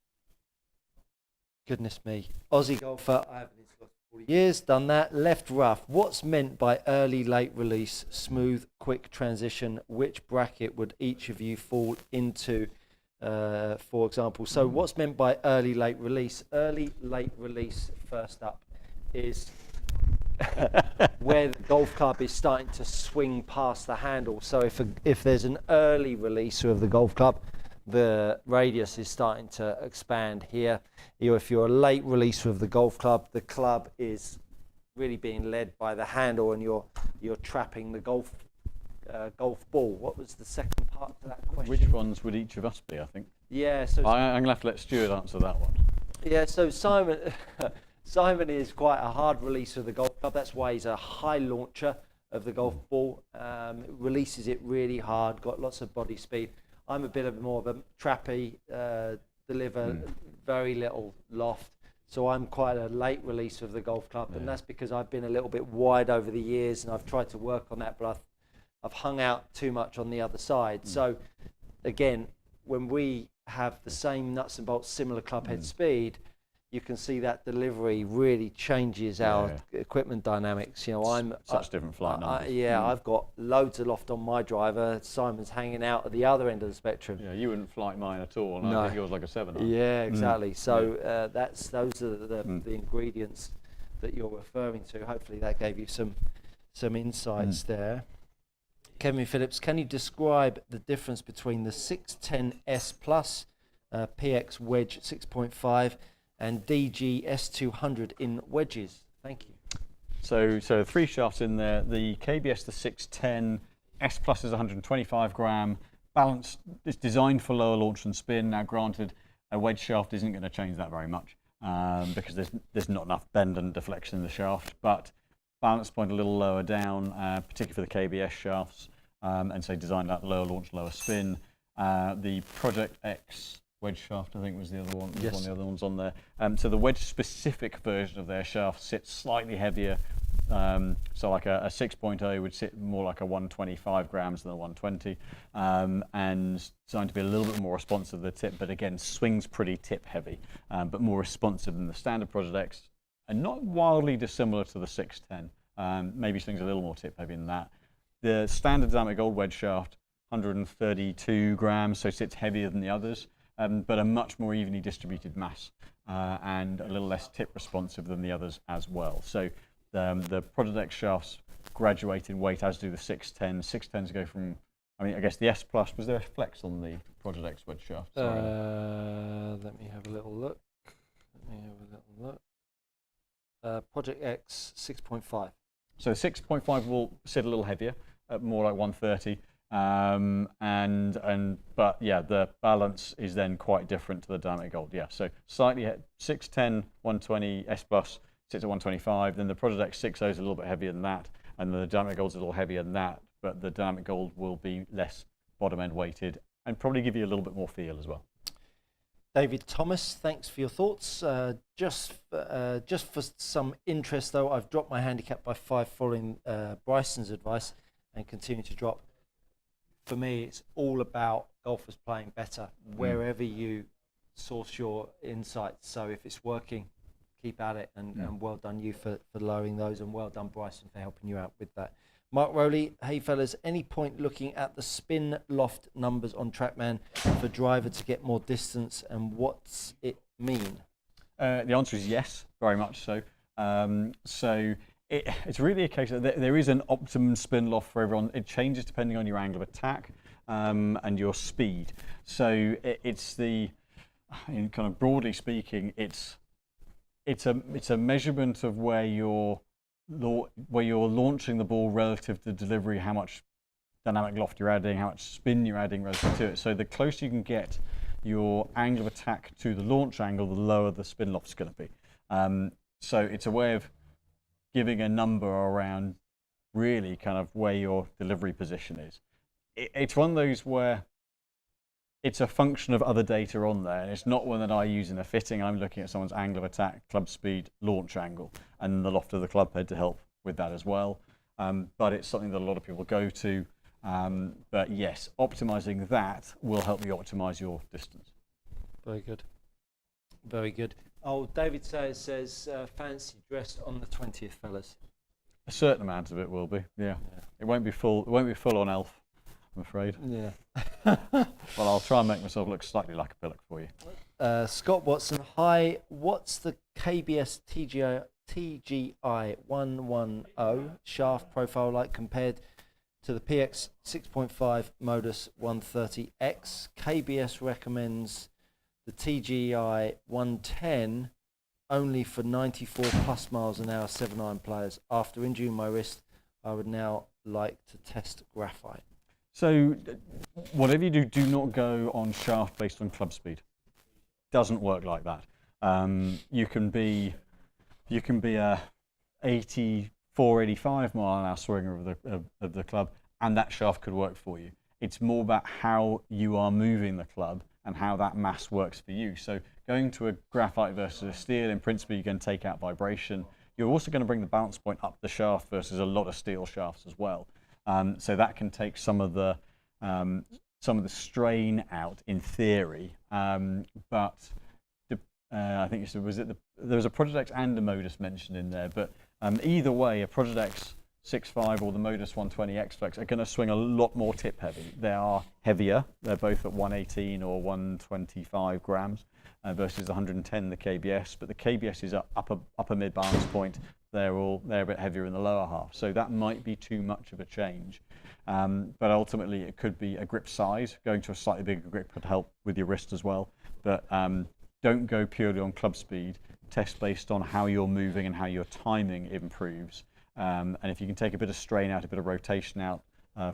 Goodness me. Aussie golfer, I haven't been for 40 years, done that. Left rough. What's meant by early, late release, smooth, quick transition? Which bracket would each of you fall into, for example? So what's meant by early, late release? Early, late release, first up, is where the golf club is starting to swing past the handle. So if there's an early releaser of the golf club, the radius is starting to expand here. If you're a late releaser of the golf club, the club is really being led by the handle, and you're trapping the golf ball. What was the second part to that question?
Which ones would each of us be, I think?
Yeah, so
I'm going to have to let Stuart answer that one.
Yeah, so Simon is quite a hard releaser of the golf club. That's why he's a high launcher of the golf ball. Releases it really hard, got lots of body speed. I'm a bit of more of a trappy, deliver very little loft. So I'm quite a late releaser of the golf club, and that's because I've been a little bit wide over the years, and I've tried to work on that, but I've hung out too much on the other side. So again, when we have the same nuts and bolts, similar club head speed, you can see that delivery really changes our equipment dynamics. You know, I'm
such different flight numbers.
I've got loads of loft on my driver. Simon's hanging out at the other end of the spectrum.
Yeah, you wouldn't flight mine at all, and
No.
I think yours like a 7.
Yeah, exactly. So those are the ingredients that you're referring to. Hopefully that gave you some insights there. Kevin Phillips, can you describe the difference between the 610S Plus PX wedge 6.5 and DG S200 in wedges? Thank you.
So 3 shafts in there. The KBS, the 610 S Plus is 125 gram. Balance is designed for lower launch and spin. Now, granted, a wedge shaft isn't going to change that very much because there's not enough bend and deflection in the shaft. But balance point a little lower down, particularly for the KBS shafts, and so designed that lower launch, lower spin. The Project X wedge shaft, I think, was the other one.
Yes.
One of the other ones on there. So the wedge-specific version of their shaft sits slightly heavier. So like a 6.0 would sit more like a 125 grams than a 120, and designed to be a little bit more responsive to the tip, but again, swings pretty tip heavy, but more responsive than the standard Project X, and not wildly dissimilar to the 610. Maybe swings a little more tip heavy than that. The standard Dynamic Gold wedge shaft, 132 grams, so sits heavier than the others, but a much more evenly distributed mass, and a little less tip responsive than the others as well. So the Project X shafts graduate in weight, as do the 610. 610s go from, I guess the S Plus, was there a flex on the Project X wedge shaft? Sorry.
Let me have a little look. Project X 6.5.
So 6.5 will sit a little heavier, more like 130. But yeah, the balance is then quite different to the Dynamic Gold. Yeah, so slightly 610, 120 S Plus sits at 125. Then the Project X 6.0 is a little bit heavier than that, and the Dynamic Gold's a little heavier than that. But the Dynamic Gold will be less bottom end weighted and probably give you a little bit more feel as well.
David Thomas, thanks for your thoughts. Just for some interest though, I've dropped my handicap by 5 following Bryson's advice and continue to drop. For me, it's all about golfers playing better wherever you source your insights. So if it's working, keep at it, and well done you for lowering those, and well done Bryson for helping you out with that. Mark Rowley, hey fellas, any point looking at the spin loft numbers on TrackMan for driver to get more distance, and what's it mean?
The answer is yes, very much so. So it's really a case that there is an optimum spin loft for everyone. It changes depending on your angle of attack and your speed. So it's the, in kind of broadly speaking, it's a measurement of where you're launching the ball relative to delivery, how much dynamic loft you're adding, how much spin you're adding relative to it. So the closer you can get your angle of attack to the launch angle, the lower the spin loft's going to be. So it's a way of giving a number around really kind of where your delivery position is. It's one of those where it's a function of other data on there, and it's not one that I use in a fitting. I'm looking at someone's angle of attack, club speed, launch angle, and the loft of the club head to help with that as well. But it's something that a lot of people go to. But yes, optimizing that will help you optimize your distance.
Very good. Very good. Oh, David Sayers says fancy dress on the 20th, fellas.
A certain amount of it will be, yeah. It won't be full. It won't be full on elf, I'm afraid.
Yeah.
Well, I'll try and make myself look slightly like a pillock for you.
Scott Watson, hi. What's the KBS TGI 110 shaft profile like compared to the PX 6.5 Modus 130X? KBS recommends the TGI 110 only for 94 plus miles an hour 7-iron players. After injuring my wrist, I would now like to test graphite. So
whatever you do, do not go on shaft based on club speed. Doesn't work like that. You can be a 84, 85 mile an hour swinger of the club, and that shaft could work for you. It's more about how you are moving the club and how that mass works for you. So going to a graphite versus a steel, in principle, you're going to take out vibration. You're also going to bring the bounce point up the shaft versus a lot of steel shafts as well. So that can take some of the strain out in theory. But I think there was a Project X and a Modus mentioned in there. But either way, a Project X 6.5 or the Modus 120 X-Flex are going to swing a lot more tip heavy. They are heavier. They're both at 118 or 125 grams versus the 110 the KBS. But the KBS is upper mid balance point. They're a bit heavier in the lower half. So that might be too much of a change. But ultimately, it could be a grip size. Going to a slightly bigger grip could help with your wrist as well. But don't go purely on club speed. Test based on how you're moving and how your timing improves. And if you can take a bit of strain out, a bit of rotation out,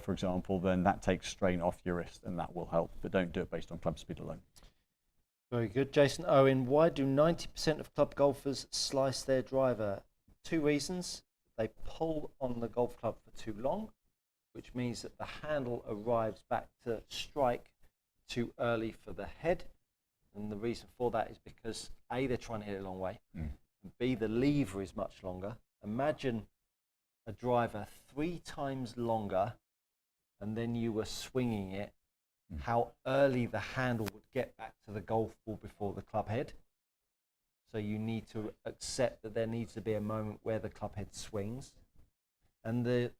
for example, then that takes strain off your wrist and that will help. But don't do it based on club speed alone.
Very good. Jason Owen, why do 90% of club golfers slice their driver? 2 reasons. They pull on the golf club for too long, which means that the handle arrives back to strike too early for the head. And the reason for that is because A, they're trying to hit it a long way, and B, the lever is much longer. Imagine a driver 3 times longer and then you were swinging it, how early the handle would get back to the golf ball before the club head. So you need to accept that there needs to be a moment where the club head swings. And the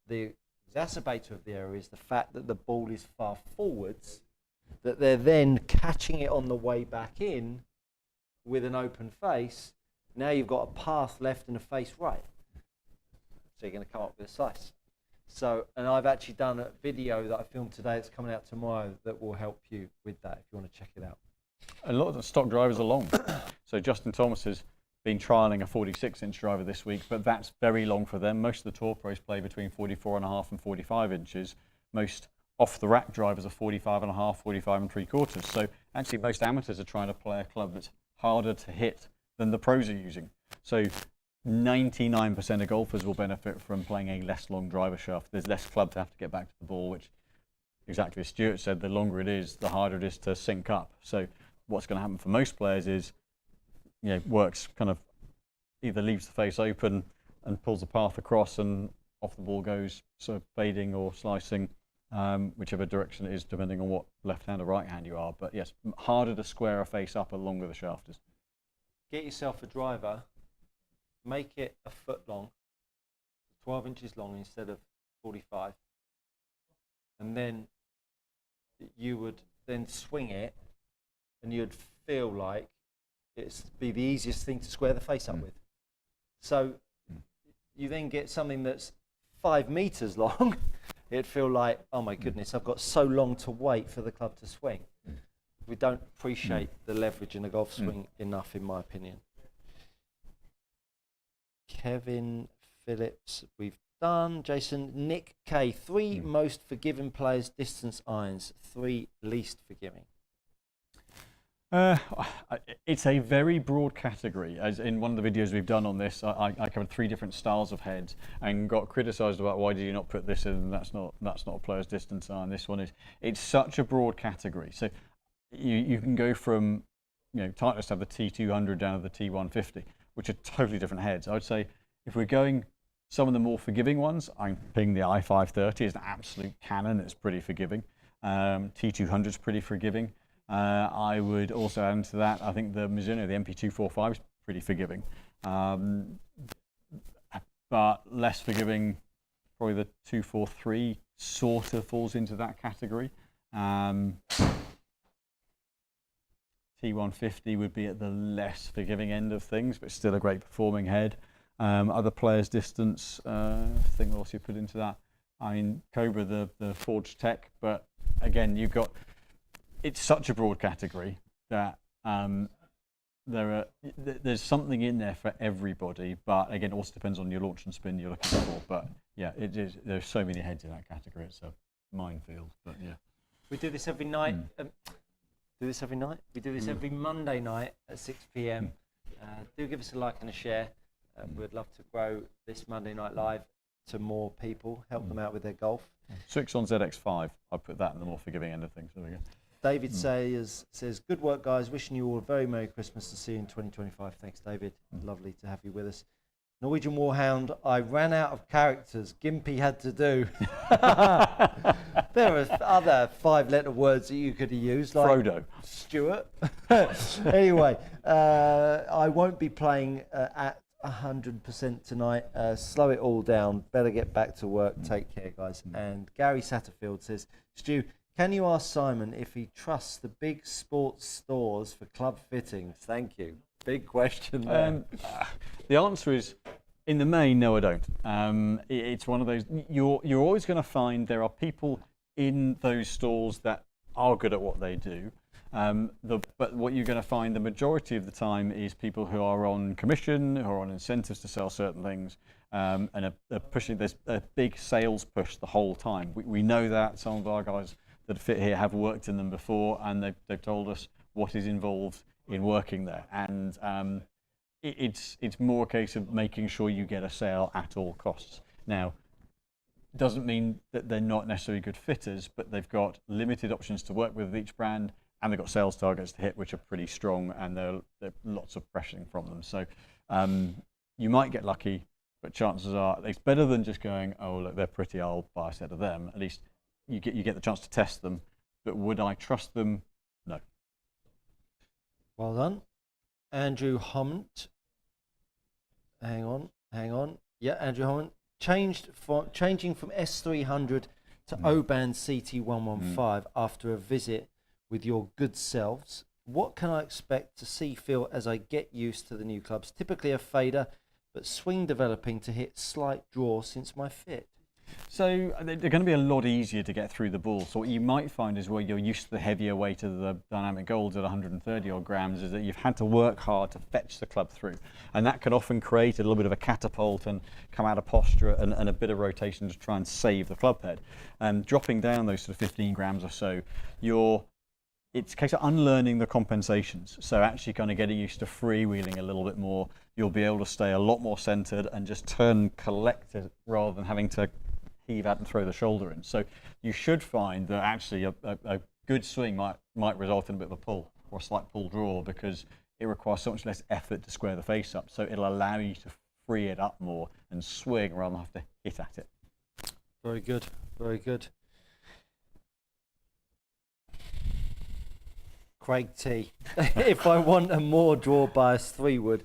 exacerbator of the error is the fact that the ball is far forwards, that they're then catching it on the way back in with an open face. Now you've got a path left and a face right. So you're going to come up with a slice. So, and I've actually done a video that I filmed today. It's coming out tomorrow that will help you with that if you want to check it out.
A lot of the stock drivers are long. So Justin Thomas has been trialling a 46-inch driver this week, but that's very long for them. Most of the tour pros play between 44.5 and 45 inches. Most off-the-rack drivers are 45.5, 45 3/4. So actually most amateurs are trying to play a club that's harder to hit than the pros are using. So 99% of golfers will benefit from playing a less long driver shaft. There's less club to have to get back to the ball, which, exactly as Stuart said, the longer it is, the harder it is to sync up. So what's going to happen for most players is, works kind of either leaves the face open and pulls the path across and off the ball goes, sort of fading or slicing, whichever direction it is, depending on what left hand or right hand you are. But yes, harder to square a face up the longer the shaft is.
Get yourself a driver. Make it a foot long, 12 inches long instead of 45. And then you would then swing it and you'd feel like it's be the easiest thing to square the face up with. So you then get something that's 5 meters long. It'd feel like, oh my goodness, I've got so long to wait for the club to swing. We don't appreciate the leverage in a golf swing enough, in my opinion. Kevin Phillips, we've done. Jason, Nick K, 3 most forgiving players, distance irons, 3 least forgiving.
It's a very broad category. As in one of the videos we've done on this, I covered 3 different styles of heads and got criticised about why did you not put this in? That's not a player's distance iron. This one is. It's such a broad category. So you can go from, Titleist have the T200 down to the T150, which are totally different heads. I would say if we're going some of the more forgiving ones, I'm picking the i530 is an absolute cannon. It's pretty forgiving. T200 is pretty forgiving. I would also add into that, I think the Mizuno, the MP245 is pretty forgiving. But less forgiving, probably the 243 sort of falls into that category. T150 would be at the less forgiving end of things, but still a great performing head. Other players' distance, thing else you put into that. I mean, Cobra, the Forged Tech, but again, it's such a broad category that there's something in there for everybody, but again, it also depends on your launch and spin you're looking for. But yeah, there's so many heads in that category, it's a minefield. But yeah,
we do this every night. We do this every Monday night at 6 p.m. Do give us a like and a share. We'd love to grow this Monday Night Live to more people, help them out with their golf.
Swix on ZX5, I'd put that in the more forgiving end of things. There we go.
David says, good work, guys. Wishing you all a very Merry Christmas and see you in 2025. Thanks, David. Lovely to have you with us. Norwegian Warhound, I ran out of characters. Gimpy had to do. There are other 5-letter words that you could have used, like
Frodo.
Stuart. Anyway, I won't be playing at 100% tonight. Slow it all down. Better get back to work. Take care, guys. And Gary Satterfield says, Stu, can you ask Simon if he trusts the big sports stores for club fittings? Thank you. Big question there.
The answer is, in the main, no, I don't. It's one of those, you're always going to find there are people in those stores that are good at what they do. But what you're going to find the majority of the time is people who are on commission, who are on incentives to sell certain things, and are pushing. There's a big sales push the whole time. We know that. Some of our guys that fit here have worked in them before, and they've told us what is involved in working there. And it's more a case of making sure you get a sale at all costs. Now, it doesn't mean that they're not necessarily good fitters, but they've got limited options to work with each brand, and they've got sales targets to hit, which are pretty strong, and there are lots of pressuring from them. So you might get lucky, but chances are it's better than just going, oh, look, they're pretty, I'll buy a set of them. At least you get the chance to test them. But would I trust them? No.
Well done. Andrew Hunt. Hang on. Yeah, Andrew Hunt. Changing from S300 to O-Band CT115 after a visit with your good selves. What can I expect to see, feel as I get used to the new clubs? Typically a fader, but swing developing to hit slight draw since my fit.
So they're going to be a lot easier to get through the ball. So what you might find is where you're used to the heavier weight of the dynamic golds at 130 odd grams is that you've had to work hard to fetch the club through. And that can often create a little bit of a catapult and come out of posture and a bit of rotation to try and save the club head. And dropping down those sort of 15 grams or so, it's a case of unlearning the compensations. So actually kind of getting used to freewheeling a little bit more. You'll be able to stay a lot more centered and just turn collected rather than having to heave out and throw the shoulder in. So you should find that actually a good swing might result in a bit of a pull or a slight pull draw because it requires so much less effort to square the face up. So it'll allow you to free it up more and swing rather than have to hit at it.
Very good, very good. Craig T. If I want a more draw bias 3-wood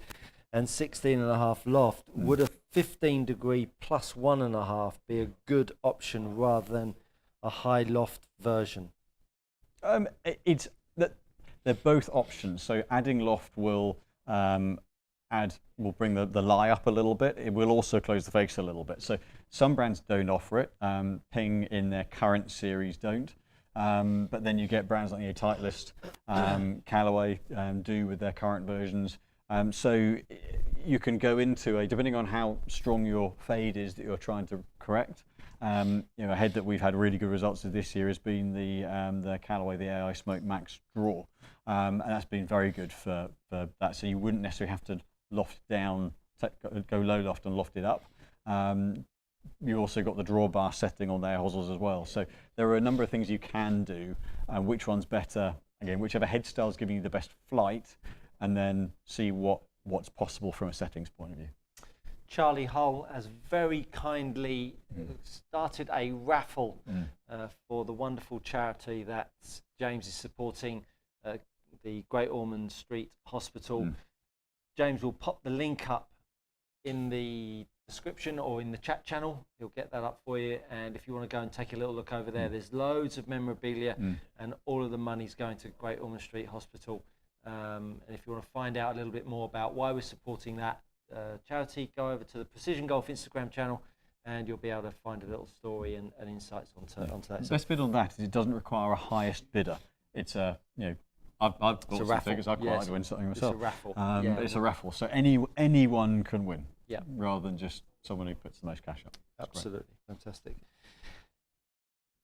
and 16.5 loft, would a 15-degree plus 1.5 be a good option rather than a high loft version?
It's that they're both options. So adding loft will will bring the lie up a little bit. It will also close the face a little bit. So some brands don't offer it. Ping in their current series don't. But then you get brands like Titleist, Callaway do with their current versions. So you can go into depending on how strong your fade is that you're trying to correct. A head that we've had really good results with this year has been the Callaway, the AI Smoke Max Draw, and that's been very good for that. So you wouldn't necessarily have to loft down, go low loft and loft it up. You also got the drawbar setting on their hosels as well. So there are a number of things you can do. Which one's better? Again, whichever head style is giving you the best flight, and then see what's possible from a settings point of view.
Charlie Hull has very kindly started a raffle for the wonderful charity that James is supporting, the Great Ormond Street Hospital. James will pop the link up in the description or in the chat channel. He'll get that up for you, and if you want to go and take a little look over there, there's loads of memorabilia, and all of the money's going to Great Ormond Street Hospital. And if you want to find out a little bit more about why we're supporting that charity, go over to the Precision Golf Instagram channel, and you'll be able to find a little story and insights onto that.
The best bit on that is it doesn't require a highest bidder. It's I've got some figures. I quite like to win something myself.
It's a raffle.
It's a raffle, so anyone can win.
Yeah.
Rather than just someone who puts the most cash up. That's
absolutely great. Fantastic.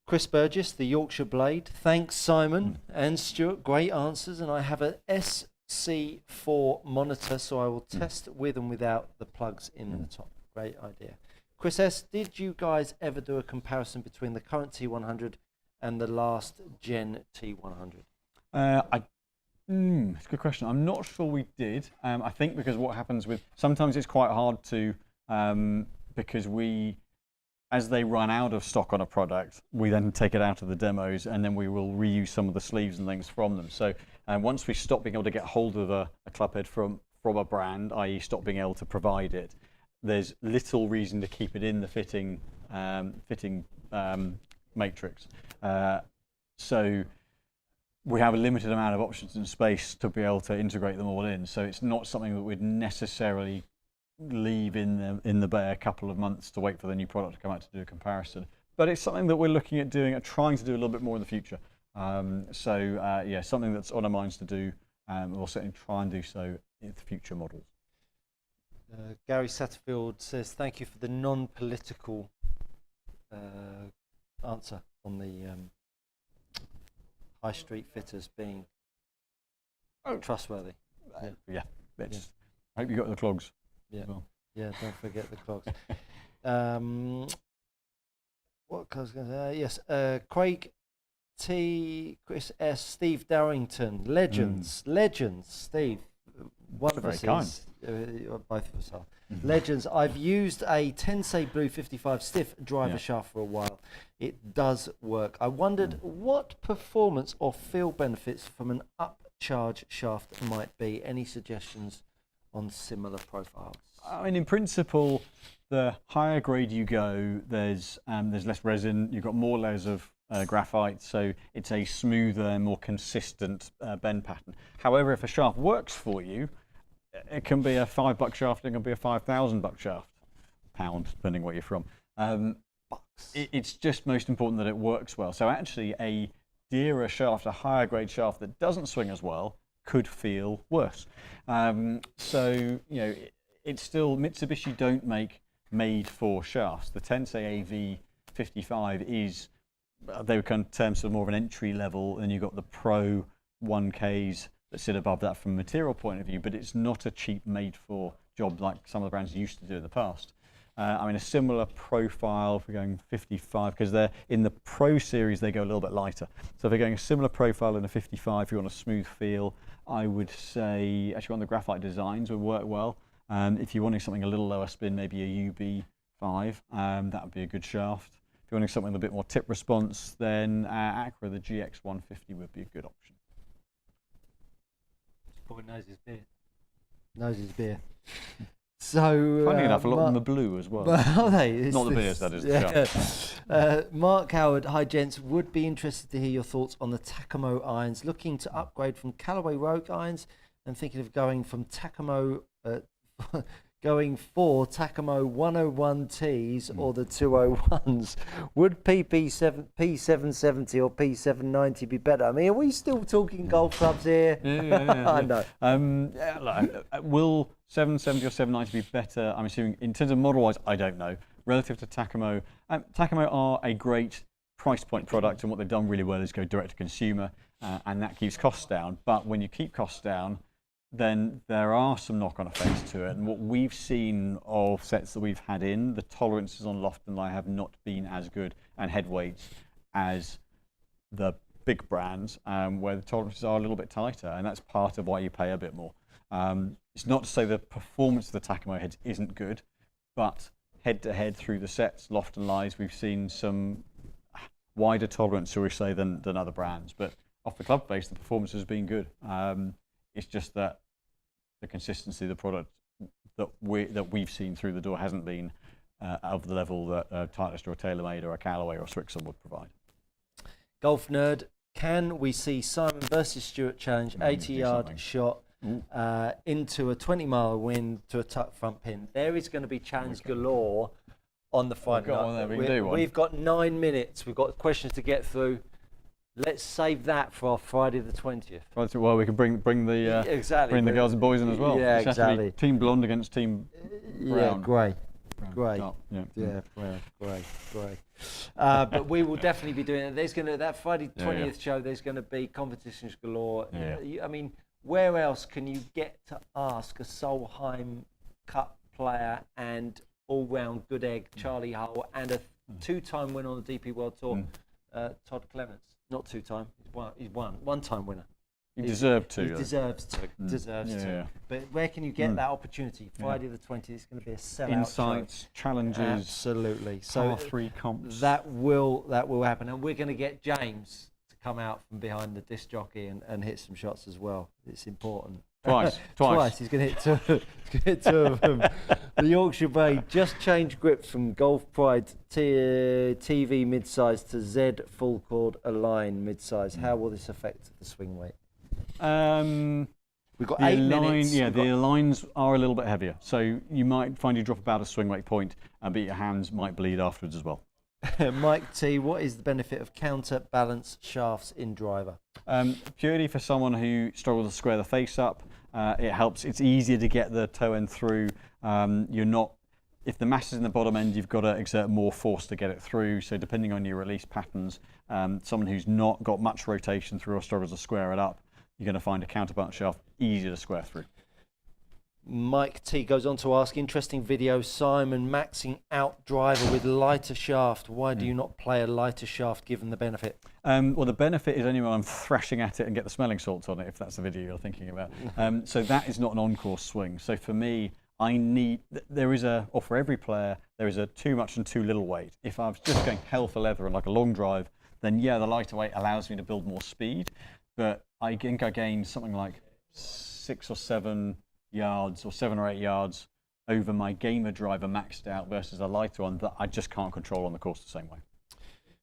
Chris Burgess, the Yorkshire Blade. Thanks, Simon and Stuart. Great answers. And I have an SC4 monitor, so I will test with and without the plugs in the top. Great idea. Chris S., did you guys ever do a comparison between the current T100 and the last gen T100?
It's a good question. I'm not sure we did. I think because what happens with, sometimes it's quite hard to, because as they run out of stock on a product, we then take it out of the demos, and then we will reuse some of the sleeves and things from them. So once we stop being able to get hold of a club head from a brand, i.e. stop being able to provide it, there's little reason to keep it in the fitting matrix. So we have a limited amount of options and space to be able to integrate them all in. So it's not something that we'd necessarily leave in the bay a couple of months to wait for the new product to come out to do a comparison. But it's something that we're looking at doing, trying to do a little bit more in the future. Something that's on our minds to do. We'll certainly try and do so in the future models.
Gary Satterfield says, thank you for the non-political answer on the high street fitters being trustworthy.
I hope you got the clogs.
Yeah,
as well.
Yeah, don't forget the clogs. What I was going to say? Yes, Craig T, Chris S, Steve Darrington, legends, Steve. One of us is, both of us are. Legends. I've used a Tensei Blue 55 stiff driver shaft for a while. It does work. I wondered what performance or feel benefits from an upcharge shaft might be. Any suggestions on similar profiles?
I mean, in principle, the higher grade you go, there's less resin. You've got more layers of graphite, so it's a smoother, more consistent bend pattern. However, if a shaft works for you, it can be a $5 shaft, it can be a $5,000 shaft, pound, depending where you're from. It's just most important that it works well. So actually, a dearer shaft, a higher grade shaft that doesn't swing as well, could feel worse. It's still, Mitsubishi don't make made for shafts. The Tensei AV55 is, they would kind of term sort of more of an entry level, and you've got the Pro 1Ks that sit above that from a material point of view, but it's not a cheap made for job like some of the brands used to do in the past. I mean, a similar profile, if we're going 55, because they're in the Pro series, they go a little bit lighter. So if you're going a similar profile in a 55, if you want a smooth feel, I would say actually on the graphite designs would work well. If you're wanting something a little lower spin, maybe a UB5, that would be a good shaft. If you're wanting something with a bit more tip response, then Acura, the GX150 would be a good option.
Boy knows his beer. Knows his beer. So
funny enough, a lot of them are blue as well.
Are they?
Not the beers, that is. The
Mark Howard, hi gents. Would be interested to hear your thoughts on the Takamo irons. Looking to upgrade from Callaway Rogue irons and thinking of going from Takamo going for Takamo 101Ts or the 201s. Would P770 or P790 be better? I mean, are we still talking golf clubs here?
Yeah.
I know.
Will 770 or 790 be better? I'm assuming in terms of model-wise, I don't know. Relative to Takamo, Takamo are a great price point product, and what they've done really well is go direct to consumer, and that keeps costs down. But when you keep costs down, then there are some knock-on effects to it. And what we've seen of sets that we've had in, the tolerances on loft and lie have not been as good, and head weights as the big brands, where the tolerances are a little bit tighter, and that's part of why you pay a bit more. It's not to say the performance of the Takamo heads isn't good, but head-to-head through the sets, loft and lies, we've seen some wider tolerance, shall we say, than other brands. But off the club face, the performance has been good. It's just that the consistency of the product that we've seen through the door hasn't been of the level that Titleist or a TaylorMade or a Callaway or a Srixon would provide.
Golf Nerd, can we see Simon versus Stuart challenge 80-yard shot into a 20-mile wind to a tuck front pin? There is going to be challenge galore on the Friday night. We've got 9 minutes. We've got questions to get through. Let's save that for our Friday the 20th.
Well, we can bring the girls and boys in as well.
Yeah,
it's
exactly.
Team blonde against team brown.
Grey.
Grey.
But we will definitely be doing it. There's that Friday 20th show. There's going to be competitions galore. I mean, where else can you get to ask a Solheim Cup player and all-round good egg Charlie Hull and a two-time winner on the DP World Tour, Todd Clements? Not two-time. He's one-time winner.
He deserved to.
He deserves to. Deserves to.
Yeah.
But where can you get that opportunity? Friday the 20th is going to be a sellout.
Insights, challenges,
absolutely. So
three comps.
That will happen, and we're going to get James to come out from behind the disc jockey and hit some shots as well. It's important.
Twice.
He's going to hit two of them. The Yorkshire Bay just changed grips from Golf Pride TV mid-size to Z full chord Align mid-size. How will this affect the swing weight? We've got 8 minutes.
Yeah, the Aligns are a little bit heavier, so you might find you drop about a swing weight point, but your hands might bleed afterwards as well.
Mike T, what is the benefit of counterbalance shafts in driver?
Purely for someone who struggles to square the face up, it helps. It's easier to get the toe end through. If the mass is in the bottom end, you've got to exert more force to get it through. So depending on your release patterns, someone who's not got much rotation through or struggles to square it up, you're going to find a counterbalance shaft easier to square through.
Mike T goes on to ask, interesting video, Simon maxing out driver with lighter shaft. Why do you not play a lighter shaft given the benefit?
Well, the benefit is only when I'm thrashing at it and get the smelling salts on it, if that's the video you're thinking about. So that is not an on-course swing. So for me, for every player, there is a too much and too little weight. If I was just going hell for leather and like a long drive, then yeah, the lighter weight allows me to build more speed. But I think I gained something like 6 or 7 yards or 7 or 8 yards over my gamer driver maxed out versus a lighter one that I just can't control on the course the same way.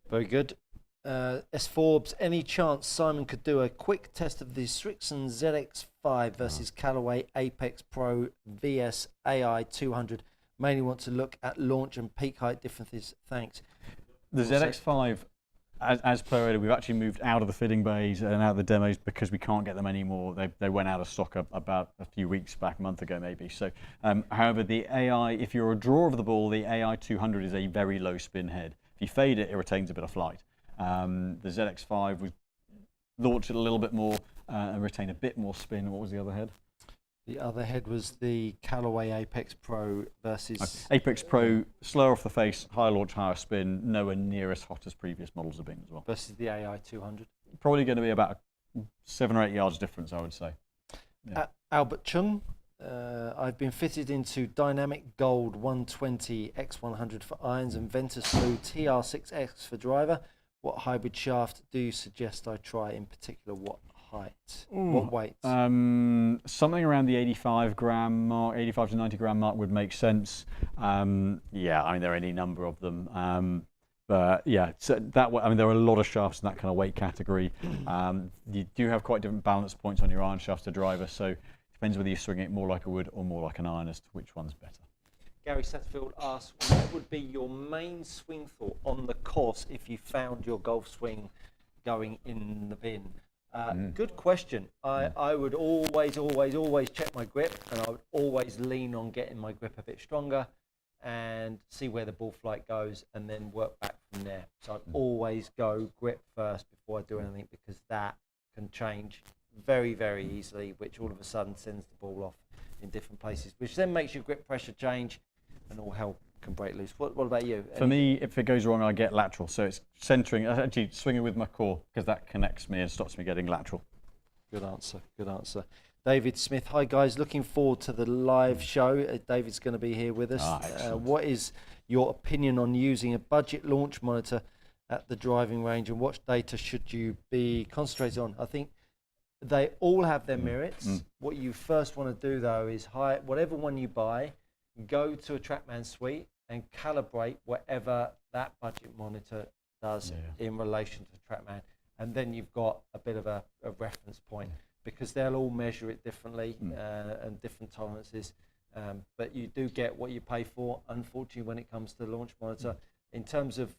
Very good. S. Forbes, any chance Simon could do a quick test of the Srixon ZX5 versus Callaway Apex Pro VS AI 200? Mainly want to look at launch and peak height differences. Thanks.
The ZX5, as per earlier, we've actually moved out of the fitting bays and out of the demos because we can't get them anymore. They went out of stock about a few weeks back, a month ago maybe. So, however, the AI, if you're a drawer of the ball, the AI 200 is a very low spin head. If you fade it, it retains a bit of flight. The ZX5, we launched it a little bit more and retain a bit more spin. What was the other head?
The other head was the Callaway Apex Pro versus...
Apex Pro, slower off the face, higher launch, higher spin, nowhere near as hot as previous models have been as well.
Versus the AI 200.
Probably going to be about 7 or 8 yards difference, I would say. Yeah.
Albert Chung, I've been fitted into Dynamic Gold 120 X100 for irons and Ventus Blue TR6X for driver. What hybrid shaft do you suggest I try, in particular what height? What weight?
Something around the 85 gram mark, 85 to 90 gram mark would make sense. Yeah, I mean, there are any number of them. But yeah, so that way, I mean, there are a lot of shafts in that kind of weight category. You do have quite different balance points on your iron shafts to driver. So Depends whether you swing it more like a wood or more like an iron as to which one's better.
Gary Satsfield asks, what would be your main swing thought on the course if you found your golf swing going in the bin? Good question. I would always check my grip, and I would always lean on getting my grip a bit stronger and see where the ball flight goes and then work back from there. So I'd always go grip first before I do anything, because that can change very, very easily, which all of a sudden sends the ball off in different places, which then makes your grip pressure change and all hell can break loose. What about you?
For me, if it goes wrong, I get lateral. So it's centering, actually swinging with my core, because that connects me and stops me getting lateral.
Good answer. David Smith, hi guys, looking forward to the live show. David's going to be here with us. What is your opinion on using a budget launch monitor at the driving range, and what data should you be concentrated on? I think they all have their merits. What you first want to do though is hire whatever one you buy, go to a TrackMan suite and calibrate whatever that budget monitor does in relation to TrackMan, and then you've got a bit of a reference point, because they'll all measure it differently and different tolerances, but you do get what you pay for, unfortunately, when it comes to the launch monitor. In terms of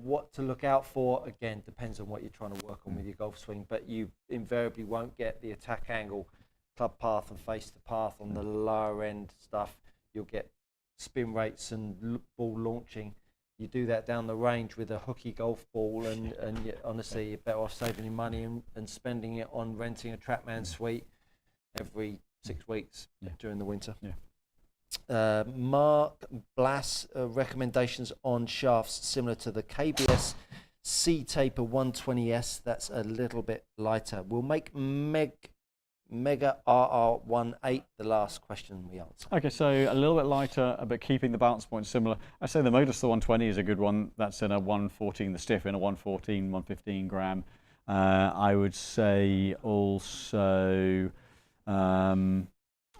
what to look out for, again, depends on what you're trying to work on with your golf swing, but you invariably won't get the attack angle, club path and face to path on the lower end stuff. You'll get spin rates and ball launching. You do that down the range with a hooky golf ball, and honestly, you're better off saving your money and spending it on renting a TrackMan suite every 6 weeks during the winter. Mark Blass, recommendations on shafts similar to the KBS C-Taper 120S. That's a little bit lighter. We'll make Mega RR18 the last question we answer.
Okay, so a little bit lighter, but keeping the balance point similar. I say the Modus, the 120 is a good one. That's in a 114, the stiff in a 114, 115 gram. I would say also,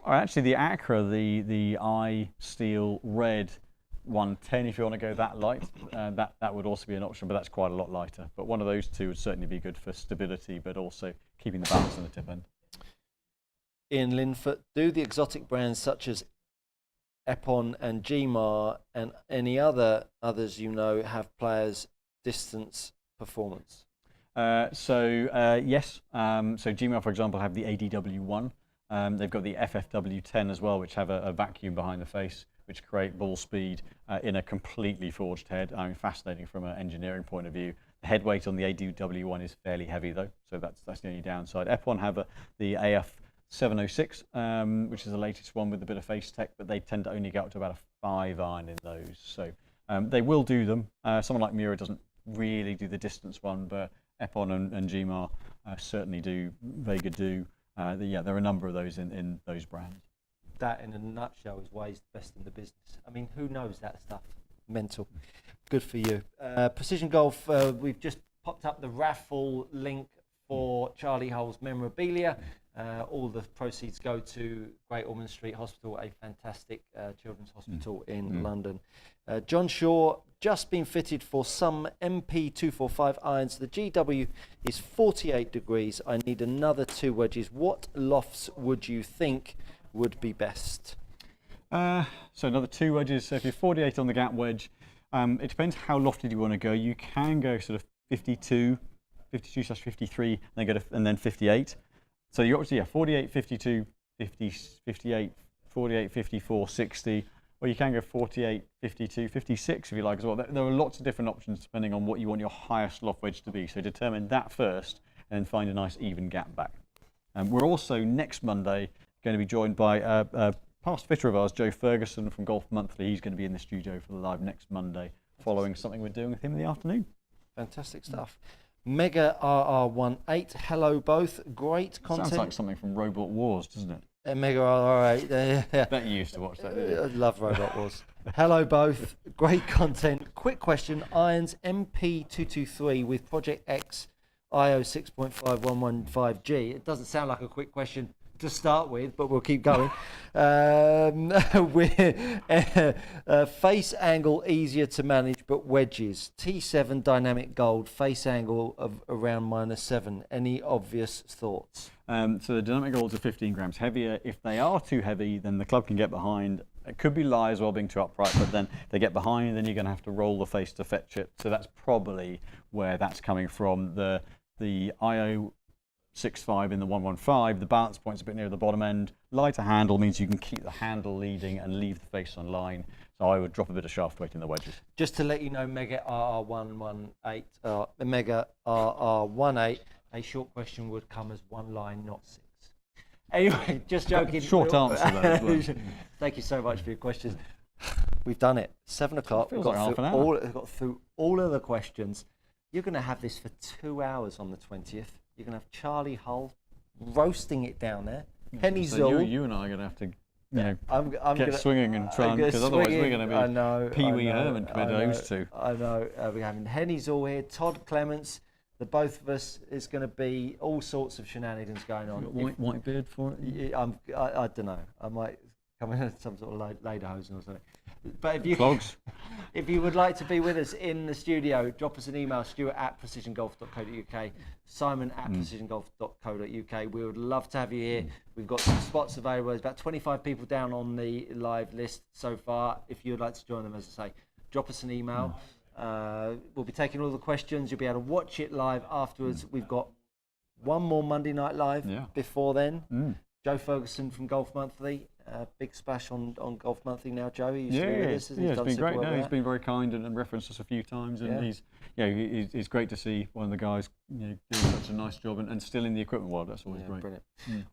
or actually the Acra, the I Steel Red 110, if you want to go that light, that would also be an option, but that's quite a lot lighter. But one of those two would certainly be good for stability, but also keeping the balance on the tip end.
Ian Linfoot, do the exotic brands such as Epon and GMAR and any others you know have players' distance performance?
Yes. So GMAR, for example, have the ADW1. They've got the FFW10 as well, which have a vacuum behind the face, which create ball speed in a completely forged head. I mean, fascinating from an engineering point of view. The head weight on the ADW1 is fairly heavy though, so that's the only downside. Epon have the AF 706, which is the latest one with a bit of face tech, but they tend to only get up to about a 5 iron in those. So they will do them. Someone like Mura doesn't really do the distance one, but Epon and GMAR certainly do. Vega do. There are a number of those in those brands.
That, in a nutshell, is why he's the best in the business. I mean, who knows that stuff? Mental. Good for you. Precision Golf, we've just popped up the raffle link for Charlie Hull's memorabilia. All the proceeds go to Great Ormond Street Hospital, a fantastic children's hospital in London. John Shaw, just been fitted for some MP245 irons. The GW is 48 degrees. I need another 2 wedges. What lofts would you think would be best?
So another 2 wedges. So if you're 48 on the gap wedge, it depends how lofty you want to go. You can go sort of 52/53, and then 58. So you're obviously 48, 52, 50, 58, 48, 54, 60, or you can go 48, 52, 56 if you like as well. There are lots of different options depending on what you want your highest loft wedge to be. So determine that first and then find a nice even gap back. We're also next Monday going to be joined by a past fitter of ours, Joe Ferguson from Golf Monthly. He's going to be in the studio for the live next Monday, following something we're doing with him in the afternoon.
Fantastic stuff. Mega RR18, hello both, great content.
Sounds like something from Robot Wars, doesn't it?
Mega RR8,
I bet you used to watch that, didn't you?
I love Robot Wars. Hello both, great content. Quick question, irons MP223 with Project X IO 6.5115G. It doesn't sound like a quick question to start with, but we'll keep going. Face angle easier to manage, but wedges. T7 dynamic gold, face angle of around -7. Any obvious thoughts?
So the dynamic golds are 15 grams heavier. If they are too heavy, then the club can get behind. It could be lie as well, being too upright, but then they get behind, then you're going to have to roll the face to fetch it. So that's probably where that's coming from. The IO 6.5 in the 115, the balance point's a bit near the bottom end. Lighter handle means you can keep the handle leading and leave the face on line. So I would drop a bit of shaft weight in the wedges.
Just to let you know, Mega Mega RR18, a short question would come as one line, not 6. Anyway, just joking.
Short answer though. As well.
Thank you so much for your questions. We've done it. 7 o'clock.
Feels like half an hour.
We've got through all of the questions. You're going to have this for 2 hours on the 20th. You're going to have Charlie Hull roasting it down there. Henny
So
Zoll.
you and I are going to have to
I'm
get
gonna,
swinging and try, because otherwise we're going to be Pee Wee Herman compared to those two.
I know. We're having Henny Zoll here, Todd Clements. The both of us is going to be all sorts of shenanigans going on.
White beard for it?
I don't know. I might come in some sort of lederhosen or something. But if you
Clogs.
If you would like to be with us in the studio, drop us an email, stuart@precisiongolf.co.uk, simon@precisiongolf.co.uk. We would love to have you here. We've got some spots available. There's about 25 people down on the live list so far. If you would like to join them, as I say, drop us an email. We'll be taking all the questions. You'll be able to watch it live afterwards. We've got one more Monday Night Live before then. Joe Ferguson from Golf Monthly. Big splash on Golf Monthly now, Joe. He's
it's been great. No, he's been very kind and referenced us a few times, and he's great to see one of the guys doing such a nice job and still in the equipment world. That's always great.
Brilliant.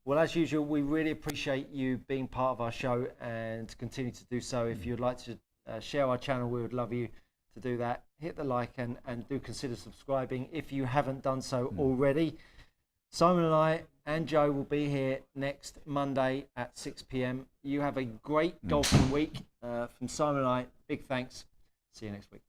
Well, as usual, we really appreciate you being part of our show and continue to do so. If you'd like to share our channel, we would love you to do that. Hit the like and do consider subscribing if you haven't done so already. Simon and I and Joe will be here next Monday at 6 p.m. You have a great golfing week. From Simon and I, big thanks. See you next week.